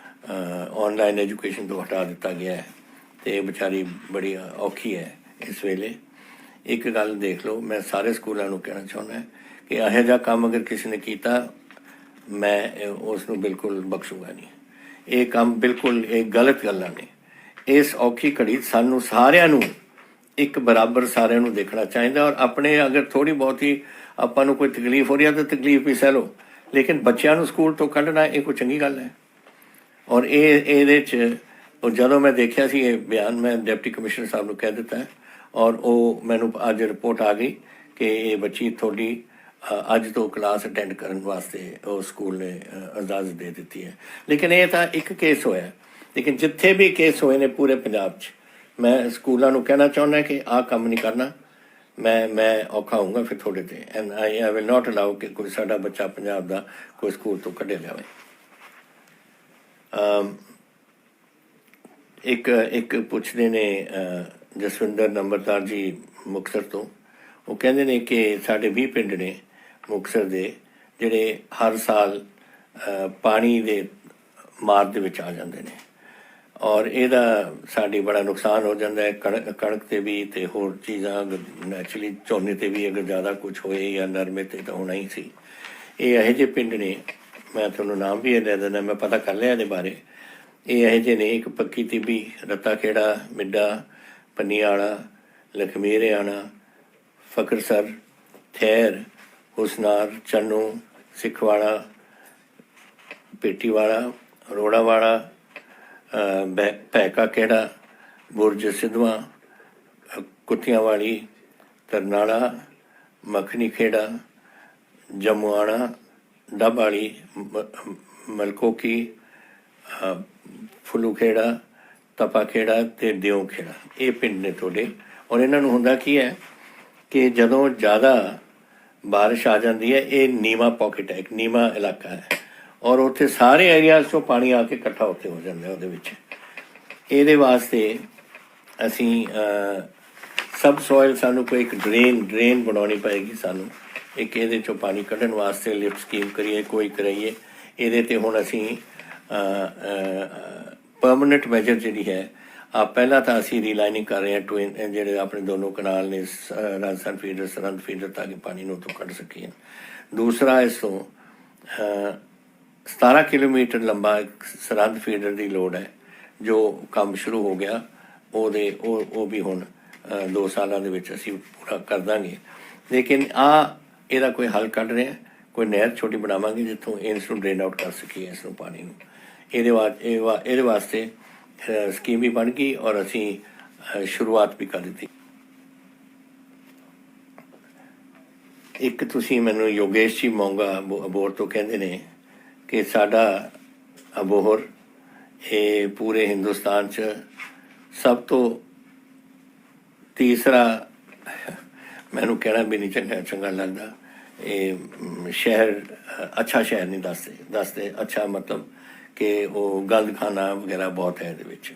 ਔਨਲਾਈਨ ਐਜੂਕੇਸ਼ਨ ਤੋਂ ਹਟਾ ਦਿੱਤਾ ਗਿਆ ਹੈ ਅਤੇ ਇਹ ਵਿਚਾਰੀ ਬੜੀ ਔਖੀ ਹੈ ਇਸ ਵੇਲੇ। ਇੱਕ ਗੱਲ ਦੇਖ ਲਓ, ਮੈਂ ਸਾਰੇ ਸਕੂਲਾਂ ਨੂੰ ਕਹਿਣਾ ਚਾਹੁੰਦਾ ਕਿ ਇਹੋ ਜਿਹਾ ਕੰਮ ਅਗਰ ਕਿਸੇ ਨੇ ਕੀਤਾ ਮੈਂ ਉਸ ਨੂੰ ਬਿਲਕੁਲ ਬਖਸ਼ੂਗਾ ਨਹੀਂ। ਇਹ ਕੰਮ ਬਿਲਕੁਲ ਇਹ ਗਲਤ ਗੱਲਾਂ ਨੇ। ਇਸ ਔਖੀ ਘੜੀ ਸਾਨੂੰ ਸਾਰਿਆਂ ਨੂੰ ਇੱਕ ਬਰਾਬਰ ਸਾਰਿਆਂ ਨੂੰ ਦੇਖਣਾ ਚਾਹੀਦਾ ਔਰ ਆਪਣੇ ਅਗਰ ਥੋੜ੍ਹੀ ਬਹੁਤੀ ਆਪਾਂ ਨੂੰ ਕੋਈ ਤਕਲੀਫ ਹੋ ਰਹੀ ਹੈ ਤਾਂ ਤਕਲੀਫ ਵੀ ਸਹਿ ਲਓ, ਲੇਕਿਨ ਬੱਚਿਆਂ ਨੂੰ ਸਕੂਲ ਤੋਂ ਕੱਢਣਾ ਇਹ ਕੋਈ ਚੰਗੀ ਗੱਲ ਹੈ। ਔਰ ਇਹਦੇ 'ਚ ਜਦੋਂ ਮੈਂ ਦੇਖਿਆ ਸੀ ਇਹ ਬਿਆਨ, ਮੈਂ ਡਿਪਟੀ ਕਮਿਸ਼ਨਰ ਸਾਹਿਬ ਨੂੰ ਕਹਿ ਦਿੱਤਾ ਔਰ ਉਹ ਮੈਨੂੰ ਅੱਜ ਰਿਪੋਰਟ ਆ ਗਈ ਕਿ ਇਹ ਬੱਚੀ ਤੁਹਾਡੀ ਅੱਜ ਤੋਂ ਕਲਾਸ ਅਟੈਂਡ ਕਰਨ ਵਾਸਤੇ ਉਹ ਸਕੂਲ ਨੇ ਇਜਾਜ਼ਤ ਦੇ ਦਿੱਤੀ ਹੈ। ਲੇਕਿਨ ਇਹ ਤਾਂ ਇੱਕ ਕੇਸ ਹੋਇਆ, ਲੇਕਿਨ ਜਿੱਥੇ ਵੀ ਕੇਸ ਹੋਏ ਨੇ ਪੂਰੇ ਪੰਜਾਬ 'ਚ ਮੈਂ ਸਕੂਲਾਂ ਨੂੰ ਕਹਿਣਾ ਚਾਹੁੰਦਾ ਕਿ ਆਹ ਕੰਮ ਨਹੀਂ ਕਰਨਾ। ਮੈਂ ਔਖਾ ਹੋਊਂਗਾ ਫਿਰ ਤੁਹਾਡੇ 'ਤੇ and I will not allow ਕਿ ਕੋਈ ਸਾਡਾ ਬੱਚਾ ਪੰਜਾਬ ਦਾ ਕੋਈ ਸਕੂਲ ਤੋਂ ਕੱਢਿਆ ਜਾਵੇ। ਇੱਕ ਪੁੱਛਦੇ ਨੇ ਜਸਵਿੰਦਰ ਨੰਬਰਦਾਰ ਜੀ ਮੁਕਤਸਰ ਤੋਂ, ਉਹ ਕਹਿੰਦੇ ਨੇ ਕਿ ਸਾਡੇ 20 ਪਿੰਡ ਨੇ ਮੁਕਤਸਰ ਦੇ ਜਿਹੜੇ ਹਰ ਸਾਲ ਪਾਣੀ ਦੇ ਮਾਰ ਦੇ ਵਿੱਚ ਆ ਜਾਂਦੇ ਨੇ ਔਰ ਇਹਦਾ ਸਾਡੀ ਬੜਾ ਨੁਕਸਾਨ ਹੋ ਜਾਂਦਾ ਹੈ। ਕਣਕ 'ਤੇ ਵੀ ਅਤੇ ਹੋਰ ਚੀਜ਼ਾਂ ਨੈਚੁਰਲੀ ਝੋਨੇ 'ਤੇ ਵੀ ਅਗਰ ਜ਼ਿਆਦਾ ਕੁਛ ਹੋਏ ਜਾਂ ਨਰਮੇ 'ਤੇ ਤਾਂ ਹੋਣਾ ਹੀ ਸੀ। ਇਹ ਇਹੋ ਜਿਹੇ ਪਿੰਡ ਨੇ, ਮੈਂ ਤੁਹਾਨੂੰ ਨਾਮ ਵੀ ਇਹ ਲੈ ਦਿੰਦਾ, ਮੈਂ ਪਤਾ ਕਰ ਲਿਆ ਇਹਦੇ ਬਾਰੇ। ਇਹ ਇਹੋ ਜਿਹੇ ਨੇ, ਇੱਕ ਪੱਕੀ ਟਿੱਬੀ, ਰੱਤਾ ਖੇੜਾ, ਮਿੱਡਾ, ਪੰਨੀਆਲਾ, ਲਖਮੀਰਿਆਣਾ, ਫਕਰਸਰ, ਥੈਰ, ਹੁਸਨਾਰ, ਚੰਨੂ, ਸਿੱਖਵਾੜਾ, ਪੇਟੀਵਾੜਾ, ਰੋੜਾਵਾੜਾ, ਭੈਕਾ ਖੇੜਾ, ਬੁਰਜ ਸਿੱਧਵਾਂ, ਕੁੱਤੀਆਂਵਾਲੀ, ਤਰਨਾਲਾ, ਮੱਖਣੀ ਖੇੜਾ, ਜਮੂਆਣਾ, ਡੱਬਵਾਲੀ, ਮਲਕੋਕੀ, ਫੁੱਲੂ ਖੇੜਾ, ਤਪਾ ਖੇੜਾ ਅਤੇ ਦਿਓ ਖੇੜਾ। ਇਹ ਪਿੰਡ ਨੇ ਤੁਹਾਡੇ ਔਰ ਇਹਨਾਂ ਨੂੰ ਹੁੰਦਾ ਕੀ ਹੈ ਕਿ ਜਦੋਂ ਜ਼ਿਆਦਾ ਬਾਰਿਸ਼ ਆ ਜਾਂਦੀ ਹੈ, ਇਹ ਨੀਵਾਂ ਪੌਕਟ ਹੈ, ਇੱਕ ਨੀਵਾਂ ਇਲਾਕਾ ਹੈ ਔਰ ਉੱਥੇ ਸਾਰੇ ਏਰੀਆਜ਼ 'ਚੋਂ ਪਾਣੀ ਆ ਕੇ ਇਕੱਠਾ ਉੱਥੇ ਹੋ ਜਾਂਦਾ ਉਹਦੇ ਵਿੱਚ। ਇਹਦੇ ਵਾਸਤੇ ਅਸੀਂ ਸਬ ਸੋਇਲ ਸਾਨੂੰ ਕੋਈ ਇੱਕ ਡਰੇਨ ਬਣਾਉਣੀ ਪਏਗੀ ਸਾਨੂੰ, ਇੱਕ ਇਹਦੇ 'ਚੋਂ ਪਾਣੀ ਕੱਢਣ ਵਾਸਤੇ ਲਿਫਟ ਸਕੀਮ ਕਰੀਏ, ਕੋਈ ਕਰਾਈਏ। ਇਹਦੇ 'ਤੇ ਹੁਣ ਅਸੀਂ ਪਰਮਾਨੈਂਟ ਮੈਜਰ ਜਿਹੜੀ ਹੈ ਪਹਿਲਾਂ ਤਾਂ ਅਸੀਂ ਰੀਲਾਈਨਿੰਗ ਕਰ ਰਹੇ ਹਾਂ ਜਿਹੜੇ ਆਪਣੇ ਦੋਨੋਂ ਕਨਾਲ ਨੇ, ਰਾਜਸਥਾਨ ਫੀਡਰ, ਸਰਹੰਦ ਫੀਡਰ, ਤਾਂ ਕਿ ਪਾਣੀ ਨੂੰ ਉੱਥੋਂ ਕੱਢ ਸਕੀਏ। ਦੂਸਰਾ, ਇਸ ਤੋਂ 17 ਕਿਲੋਮੀਟਰ ਲੰਬਾ ਇੱਕ ਸਰਹੰਦ ਫੀਡਰ ਦੀ ਲੋੜ ਹੈ ਜੋ ਕੰਮ ਸ਼ੁਰੂ ਹੋ ਗਿਆ। ਉਹ ਵੀ ਹੁਣ 2 ਸਾਲਾਂ ਦੇ ਵਿੱਚ ਅਸੀਂ ਪੂਰਾ ਕਰ ਦਾਂਗੇ। ਲੇਕਿਨ ਇਹਦਾ ਕੋਈ ਹੱਲ ਕੱਢ ਰਿਹਾ, ਕੋਈ ਨਹਿਰ ਛੋਟੀ ਬਣਾਵਾਂਗੇ ਜਿੱਥੋਂ ਇਸ ਨੂੰ ਡਰੇਨ ਆਊਟ ਕਰ ਸਕੀਏ ਇਸ ਨੂੰ ਪਾਣੀ ਨੂੰ। ਇਹਦੇ ਵਾਸਤੇ ਸਕੀਮ ਵੀ ਬਣ ਗਈ ਔਰ ਅਸੀਂ ਸ਼ੁਰੂਆਤ ਵੀ ਕਰ ਦਿੱਤੀ। ਇੱਕ ਤੁਸੀਂ ਮੈਨੂੰ ਯੋਗੇਸ਼ ਜੀ ਮੋਂਗਾ ਅਬੋਹਰ ਤੋਂ ਕਹਿੰਦੇ ਨੇ ਕਿ ਸਾਡਾ ਅਬੋਹਰ ਇਹ ਪੂਰੇ ਹਿੰਦੁਸਤਾਨ 'ਚ ਸਭ ਤੋਂ ਤੀਸਰਾ, ਮੈਨੂੰ ਕਹਿਣਾ ਵੀ ਨਹੀਂ ਚੰਗਾ ਲੱਗਦਾ, ਇਹ ਸ਼ਹਿਰ ਅੱਛਾ ਸ਼ਹਿਰ ਨਹੀਂ ਦੱਸਦੇ ਅੱਛਾ ਮਤਲਬ ਕਿ ਉਹ ਗੰਦਖਾਨਾ ਵਗੈਰਾ ਬਹੁਤ ਹੈ ਇਹਦੇ ਵਿੱਚ।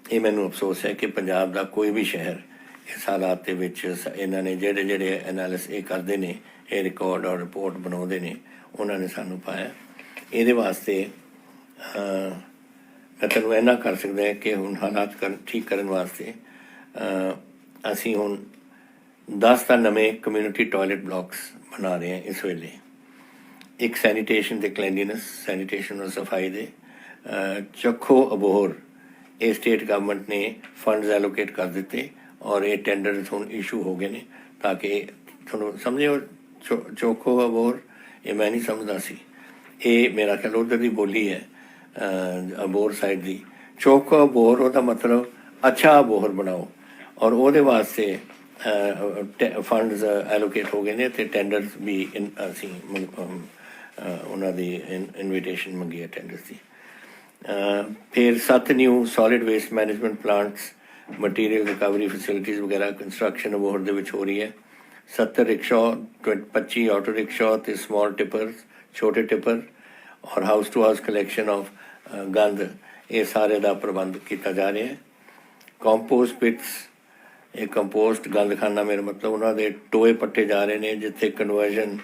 ਇਹ ਮੈਨੂੰ ਅਫਸੋਸ ਹੈ ਕਿ ਪੰਜਾਬ ਦਾ ਕੋਈ ਵੀ ਸ਼ਹਿਰ ਇਸ ਹਾਲਾਤ ਦੇ ਵਿੱਚ ਇਹਨਾਂ ਨੇ ਜਿਹੜੇ ਐਨਾਲਿਸ ਇਹ ਕਰਦੇ ਨੇ, ਇਹ ਰਿਕਾਰਡ ਔਰ ਰਿਪੋਰਟ ਬਣਾਉਂਦੇ ਨੇ, ਉਹਨਾਂ ਨੇ ਸਾਨੂੰ ਪਾਇਆ। ਇਹਦੇ ਵਾਸਤੇ ਮੈਂ ਤੁਹਾਨੂੰ ਇੰਨਾ ਕਰ ਸਕਦਾ ਕਿ ਹੁਣ ਹਾਲਾਤ ਠੀਕ ਕਰਨ ਵਾਸਤੇ ਅਸੀਂ ਹੁਣ 10 ਤਾਂ ਨਵੇਂ ਕਮਿਊਨਿਟੀ ਟੋਇਲਟ ਬਲਾਕਸ ਬਣਾ ਰਹੇ ਹਾਂ ਇਸ ਵੇਲੇ। ਇੱਕ ਸੈਨੀਟੇਸ਼ਨ ਅਤੇ ਕਲੈਨਲੀਨੈਸ, ਸੈਨੀਟੇਸ਼ਨ ਔਰ ਸਫਾਈ ਦੇ ਚੱਖੋ ਅਬੋਹਰ ਇਹ ਸਟੇਟ ਗਵਰਨਮੈਂਟ ਨੇ ਫੰਡਸ ਐਲੋਕੇਟ ਕਰ ਦਿੱਤੇ ਔਰ ਇਹ ਟੈਂਡਰ ਹੁਣ ਇਸ਼ੂ ਹੋ ਗਏ ਨੇ ਤਾਂ ਕਿ ਤੁਹਾਨੂੰ ਸਮਝਿਓ ਚੋਖੋ ਅਬੋਹਰ ਇਹ ਮੈਂ ਨਹੀਂ ਸਮਝਦਾ ਸੀ, ਇਹ ਮੇਰਾ ਖਿਆਲ ਉੱਧਰ ਦੀ ਬੋਲੀ ਹੈ ਅਬੋਹਰ ਸਾਈਡ ਦੀ। ਚੋਖੋ ਅਬੋਹਰ ਉਹਦਾ ਮਤਲਬ ਅੱਛਾ ਅਬੋਹਰ ਬਣਾਓ ਔਰ ਉਹਦੇ ਵਾਸਤੇ ਫੰਡਸ ਐਲੋਕੇਟ ਹੋ ਗਏ ਨੇ ਅਤੇ ਟੈਂਡਰਸ ਵੀ ਅਸੀਂ ਉਹਨਾਂ ਦੀ ਇਨਵੀਟੇਸ਼ਨ ਮੰਗੀ ਹੈ ਟੈਂਡਰਸ ਦੀ। ਫਿਰ 7 new solid waste management plants, material recovery facilities ਵਗੈਰਾ ਕੰਸਟਰਕਸ਼ਨ ਅਬੋਹਰ ਦੇ ਵਿੱਚ ਹੋ ਰਹੀ ਹੈ। 70 ਰਿਕਸ਼ਾ, 25 ਆਟੋ ਰਿਕਸ਼ਾ ਅਤੇ ਸਮਾਲ ਟਿੱਪਰ, ਛੋਟੇ ਟਿੱਪਰ ਔਰ house to house collection of ਗੰਦ, ਇਹ ਸਾਰੇ ਦਾ ਪ੍ਰਬੰਧ ਕੀਤਾ ਜਾ ਰਿਹਾ ਹੈ। ਕੰਪੋਸਟ ਪਿਟਸ, ਇਹ ਕੰਪੋਸਟ ਗੰਦਖਾਨਾ ਮੇਰਾ ਮਤਲਬ ਉਹਨਾਂ ਦੇ ਟੋਏ ਪੱਟੇ ਜਾ ਰਹੇ ਨੇ ਜਿੱਥੇ ਕਨਵਰਜ਼ਨ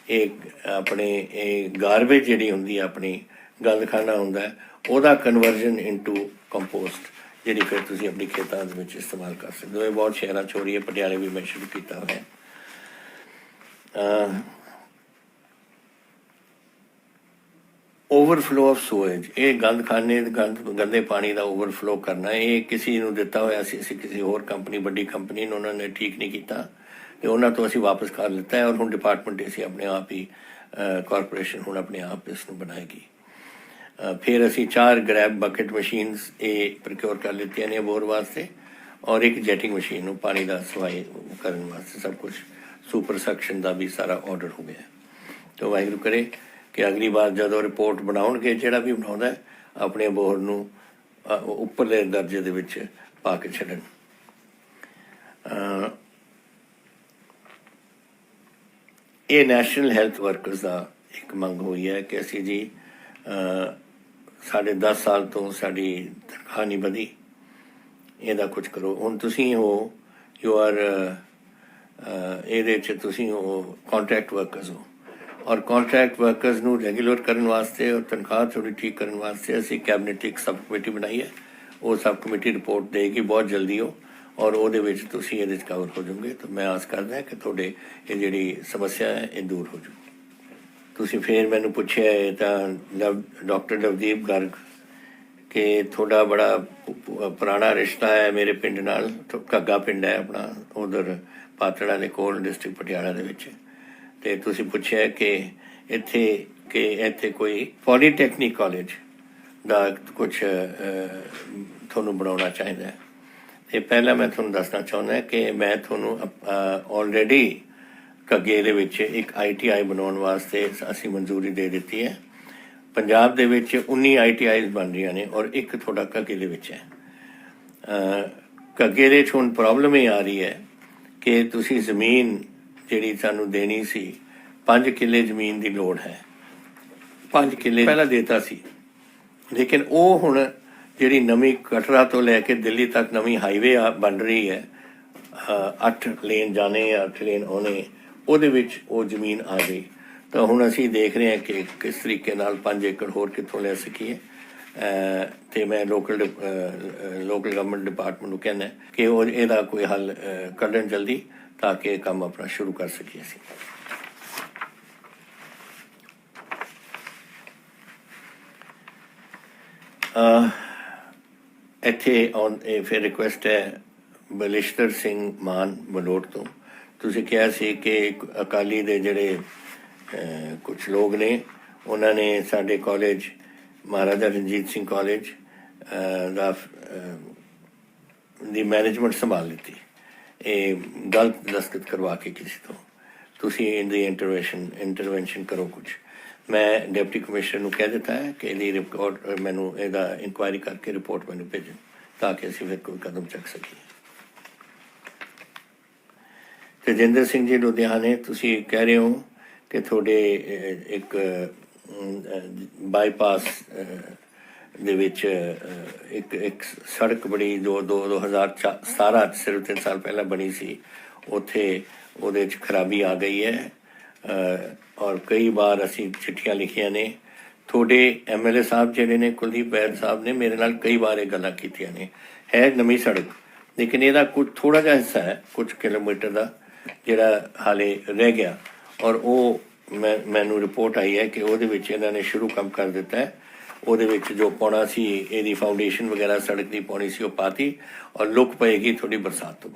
ਇਹ ਆਪਣੇ ਇਹ ਗਾਰਬੇਜ ਜਿਹੜੀ ਹੁੰਦੀ ਹੈ ਆਪਣੀ ਗੰਦਖਾਨਾ ਹੁੰਦਾ ਉਹਦਾ ਕਨਵਰਜ਼ਨ ਇਨਟੂ ਕੰਪੋਸਟ ਜਿਹੜੀ ਫਿਰ ਤੁਸੀਂ ਆਪਣੀ ਖੇਤਾਂ ਦੇ ਵਿੱਚ ਇਸਤੇਮਾਲ ਕਰ ਸਕਦੇ ਹੋ। ਇਹ ਬਹੁਤ ਸ਼ਹਿਰਾਂ 'ਚ ਹੋ ਰਹੀ ਹੈ, ਪਟਿਆਲੇ ਵੀ ਮੈਂ ਸ਼ੁਰੂ ਕੀਤਾ ਹੋਇਆ। ਓਵਰਫਲੋ ਆਫ ਸੂਏਜ, ਇਹ ਗੰਦਖਾਨੇ ਗੰਦੇ ਪਾਣੀ ਦਾ ਓਵਰਫਲੋ ਕਰਨਾ, ਇਹ ਕਿਸੇ ਨੂੰ ਦਿੱਤਾ ਹੋਇਆ ਸੀ ਅਸੀਂ ਕਿਸੇ ਹੋਰ ਕੰਪਨੀ, ਵੱਡੀ ਕੰਪਨੀ ਨੂੰ, ਉਹਨਾਂ ਨੇ ਠੀਕ ਨਹੀਂ ਕੀਤਾ ਅਤੇ ਉਹਨਾਂ ਤੋਂ ਅਸੀਂ ਵਾਪਸ ਕਰ ਲਿੱਤਾ ਹੈ ਔਰ ਹੁਣ ਡਿਪਾਰਟਮੈਂਟ ਅਸੀਂ ਆਪਣੇ ਆਪ ਹੀ ਕਾਰਪੋਰੇਸ਼ਨ ਹੁਣ ਆਪਣੇ ਆਪ ਇਸ ਨੂੰ ਬਣਾਏਗੀ। ਫਿਰ ਅਸੀਂ 4 ਗ੍ਰੈਬ ਬਕਟ ਮਸ਼ੀਨਸ ਇਹ ਪ੍ਰਕਿਓਰ ਕਰ ਲਿੱਤੀਆਂ ਨੇ ਅਬੋਹਰ ਵਾਸਤੇ ਔਰ ਇੱਕ ਜੈਟਿੰਗ ਮਸ਼ੀਨ ਨੂੰ ਪਾਣੀ ਦਾ ਸਫਾਈ ਕਰਨ ਵਾਸਤੇ। ਸਭ ਕੁਛ ਸੁਪਰ ਸਕਸ਼ਨ ਦਾ ਵੀ ਸਾਰਾ ਆਰਡਰ ਹੋ ਗਿਆ। ਤਾਂ ਵਾਹਿਗੁਰੂ ਕਰੇ ਕਿ ਅਗਲੀ ਵਾਰ ਜਦੋਂ ਰਿਪੋਰਟ ਬਣਾਉਣਗੇ ਜਿਹੜਾ ਵੀ ਬਣਾਉਂਦਾ ਆਪਣੇ ਅਬੋਹਰ ਨੂੰ ਉੱਪਰਲੇ ਦਰਜੇ ਦੇ ਵਿੱਚ ਪਾ ਕੇ ਛੱਡਣ। ਇਹ ਨੈਸ਼ਨਲ ਹੈਲਥ ਵਰਕਰਸ ਦਾ ਇੱਕ ਮੰਗ ਹੋਈ ਹੈ ਕਿ ਅਸੀਂ ਜੀ ਸਾਡੇ 10 ਸਾਲ ਤੋਂ ਸਾਡੀ ਤਨਖਾਹ ਨਹੀਂ ਵਧੀ, ਇਹਦਾ ਕੁਝ ਕਰੋ। ਹੁਣ ਤੁਸੀਂ ਹੋ ਯੂ ਆਰ ਇਹਦੇ 'ਚ ਤੁਸੀਂ ਹੋ ਕਾਂਟਰੈਕਟ ਵਰਕਰਸ ਹੋ ਔਰ ਕਾਂਟਰੈਕਟ ਵਰਕਰਸ ਨੂੰ ਰੈਗੂਲਰ ਕਰਨ ਵਾਸਤੇ ਔਰ ਤਨਖਾਹ ਥੋੜ੍ਹੀ ਠੀਕ ਕਰਨ ਵਾਸਤੇ ਅਸੀਂ ਕੈਬਨਿਟ ਇੱਕ ਸਬ ਕਮੇਟੀ ਬਣਾਈ ਹੈ। ਉਹ ਸਬ ਕਮੇਟੀ ਰਿਪੋਰਟ ਦੇਗੀ ਬਹੁਤ ਜਲਦੀ ਔਰ ਉਹਦੇ ਵਿੱਚ ਤੁਸੀਂ ਇਹਦੇ 'ਚ ਕਵਰ ਹੋ ਜਾਓਗੇ। ਤਾਂ ਮੈਂ ਆਸ ਕਰਦਾ ਕਿ ਤੁਹਾਡੇ ਇਹ ਜਿਹੜੀ ਸਮੱਸਿਆ ਹੈ ਇਹ ਦੂਰ ਹੋ ਜਾਊ। ਤੁਸੀਂ ਫਿਰ ਮੈਨੂੰ ਪੁੱਛਿਆ ਤਾਂ ਡਾਕਟਰ ਨਵਦੀਪ ਗਰਗ ਕਿ ਤੁਹਾਡਾ ਬੜਾ ਪੁਰਾਣਾ ਰਿਸ਼ਤਾ ਹੈ ਮੇਰੇ ਪਿੰਡ ਨਾਲ, ਘੱਗਾ ਪਿੰਡ ਹੈ ਆਪਣਾ ਉਧਰ ਪਾਤੜਾ ਦੇ ਕੋਲ ਡਿਸਟ੍ਰਿਕਟ ਪਟਿਆਲਾ ਦੇ ਵਿੱਚ, ਅਤੇ ਤੁਸੀਂ ਪੁੱਛਿਆ ਕਿ ਇੱਥੇ ਕੋਈ ਪੋਲੀਟੈਕਨਿਕ ਕਾਲਜ ਦਾ ਕੁਛ ਤੁਹਾਨੂੰ ਬਣਾਉਣਾ ਚਾਹੀਦਾ ਹੈ। ਅਤੇ ਪਹਿਲਾਂ ਮੈਂ ਤੁਹਾਨੂੰ ਦੱਸਣਾ ਚਾਹੁੰਦਾ ਕਿ ਮੈਂ ਤੁਹਾਨੂੰ ਆਲਰੇਡੀ ਘੱਗੇ ਦੇ ਵਿੱਚ ਇੱਕ ITI ਬਣਾਉਣ ਵਾਸਤੇ ਅਸੀਂ ਮਨਜ਼ੂਰੀ ਦੇ ਦਿੱਤੀ ਹੈ। ਪੰਜਾਬ ਦੇ ਵਿੱਚ 19 ITIs ਬਣ ਰਹੀਆਂ ਨੇ ਔਰ ਇੱਕ ਤੁਹਾਡਾ ਘੱਗੇ ਦੇ ਵਿੱਚ ਹੈ। ਘੱਗੇ ਦੇ 'ਚ ਹੁਣ ਪ੍ਰੋਬਲਮ ਇਹ ਆ ਰਹੀ ਹੈ ਕਿ ਤੁਸੀਂ ਜ਼ਮੀਨ ਜਿਹੜੀ ਸਾਨੂੰ ਦੇਣੀ ਸੀ 5 ਕਿੱਲੇ ਜ਼ਮੀਨ ਦੀ ਲੋੜ ਹੈ। 5 ਕਿੱਲੇ ਪਹਿਲਾਂ ਦੇਤਾ ਸੀ, ਲੇਕਿਨ ਉਹ ਹੁਣ ਜਿਹੜੀ ਨਵੀਂ ਕਟਰਾ ਤੋਂ ਲੈ ਕੇ ਦਿੱਲੀ ਤੱਕ ਨਵੀਂ ਹਾਈਵੇ ਬਣ ਰਹੀ ਹੈ 8 ਲੇਨ ਜਾਣੇ 8 ਲੇਨ ਆਉਣੇ, ਉਹਦੇ ਵਿੱਚ ਉਹ ਜ਼ਮੀਨ ਆ ਗਈ। ਤਾਂ ਹੁਣ ਅਸੀਂ ਦੇਖ ਰਹੇ ਹਾਂ ਕਿ ਕਿਸ ਤਰੀਕੇ ਨਾਲ 5 ਏਕੜ ਹੋਰ ਕਿੱਥੋਂ ਲੈ ਸਕੀਏ। ਅਤੇ ਮੈਂ ਲੋਕਲ ਗਵਰਨਮੈਂਟ ਡਿਪਾਰਟਮੈਂਟ ਨੂੰ ਕਹਿੰਦਾ ਕਿ ਉਹ ਇਹਦਾ ਕੋਈ ਹੱਲ ਕੱਢਣ ਜਲਦੀ ਤਾਂ ਕਿ ਇਹ ਕੰਮ ਆਪਣਾ ਸ਼ੁਰੂ ਕਰ ਸਕੀਏ ਅਸੀਂ। ਇੱਥੇ ਫਿਰ ਰਿਕੁਐਸਟ ਹੈ ਬਲਿਸ਼ਤਰ ਸਿੰਘ ਮਾਨ ਬਲੋਟ ਤੋਂ। ਤੁਸੀਂ ਕਿਹਾ ਸੀ ਕਿ ਅਕਾਲੀ ਦੇ ਜਿਹੜੇ ਕੁਛ ਲੋਕ ਨੇ ਉਹਨਾਂ ਨੇ ਸਾਡੇ ਕਾਲਜ ਮਹਾਰਾਜਾ ਰਣਜੀਤ ਸਿੰਘ ਕਾਲਜ ਦੀ ਮੈਨੇਜਮੈਂਟ ਸੰਭਾਲ ਲਿੱਤੀ, ਇਹ ਗਲਤ ਦਸਤਖਤ ਕਰਵਾ ਕੇ ਕਿਸੇ ਤੋਂ। ਤੁਸੀਂ ਇਹਦੀ ਇੰਟਰਵੈਂਸ਼ਨ ਕਰੋ ਕੁਝ। ਮੈਂ ਡਿਪਟੀ ਕਮਿਸ਼ਨਰ ਨੂੰ ਕਹਿ ਦਿੱਤਾ ਹੈ ਕਿ ਇਹਦੀ ਰਿਪੋਰਟ ਮੈਨੂੰ ਇਹਦਾ ਇਨਕੁਆਇਰੀ ਕਰਕੇ ਰਿਪੋਰਟ ਮੈਨੂੰ ਭੇਜਣ ਤਾਂ ਕਿ ਅਸੀਂ ਫਿਰ ਕੋਈ ਕਦਮ ਚੱਕ ਸਕੀਏ। ਤੇਜਿੰਦਰ ਸਿੰਘ ਜੀ ਲੁਧਿਆਣੇ, ਤੁਸੀਂ ਕਹਿ ਰਹੇ ਹੋ ਕਿ ਤੁਹਾਡੇ ਇੱਕ ਬਾਈਪਾਸ ਦੇ ਵਿੱਚ ਇੱਕ ਸੜਕ ਬੜੀ 2017 ਸਿਰਫ 3 ਸਾਲ ਪਹਿਲਾਂ ਬਣੀ ਸੀ, ਉੱਥੇ ਉਹਦੇ 'ਚ ਖਰਾਬੀ ਆ ਗਈ ਹੈ। ਔਰ ਕਈ ਵਾਰ ਅਸੀਂ ਚਿੱਠੀਆਂ ਲਿਖੀਆਂ ਨੇ। ਤੁਹਾਡੇ MLA ਸਾਹਿਬ ਜਿਹੜੇ ਨੇ ਕੁਲਦੀਪ ਬੈਦ ਸਾਹਿਬ ਨੇ ਮੇਰੇ ਨਾਲ ਕਈ ਵਾਰ ਇਹ ਗੱਲਾਂ ਕੀਤੀਆਂ ਨੇ। ਹੈ ਨਵੀਂ ਸੜਕ, ਲੇਕਿਨ ਇਹਦਾ ਕੁਝ ਥੋੜ੍ਹਾ ਜਿਹਾ ਹਿੱਸਾ ਹੈ ਕੁਝ ਕਿਲੋਮੀਟਰ ਦਾ ਜਿਹੜਾ ਹਾਲੇ ਰਹਿ ਗਿਆ, ਔਰ ਉਹ ਮੈਨੂੰ ਰਿਪੋਰਟ ਆਈ ਹੈ ਕਿ ਉਹਦੇ ਵਿੱਚ ਇਹਨਾਂ ਨੇ ਸ਼ੁਰੂ ਕੰਮ ਕਰ ਦਿੱਤਾ ਹੈ। ਉਹਦੇ ਵਿੱਚ ਜੋ ਪਾਉਣਾ ਸੀ, ਇਹਦੀ ਫਾਊਂਡੇਸ਼ਨ ਵਗੈਰਾ ਸੜਕ ਦੀ ਪਾਉਣੀ ਸੀ, ਉਹ ਪਾਤੀ, ਔਰ ਲੁੱਕ ਪਏਗੀ ਥੋੜੀ ਬਰਸਾਤ ਤੋਂ ਬਾਅਦ।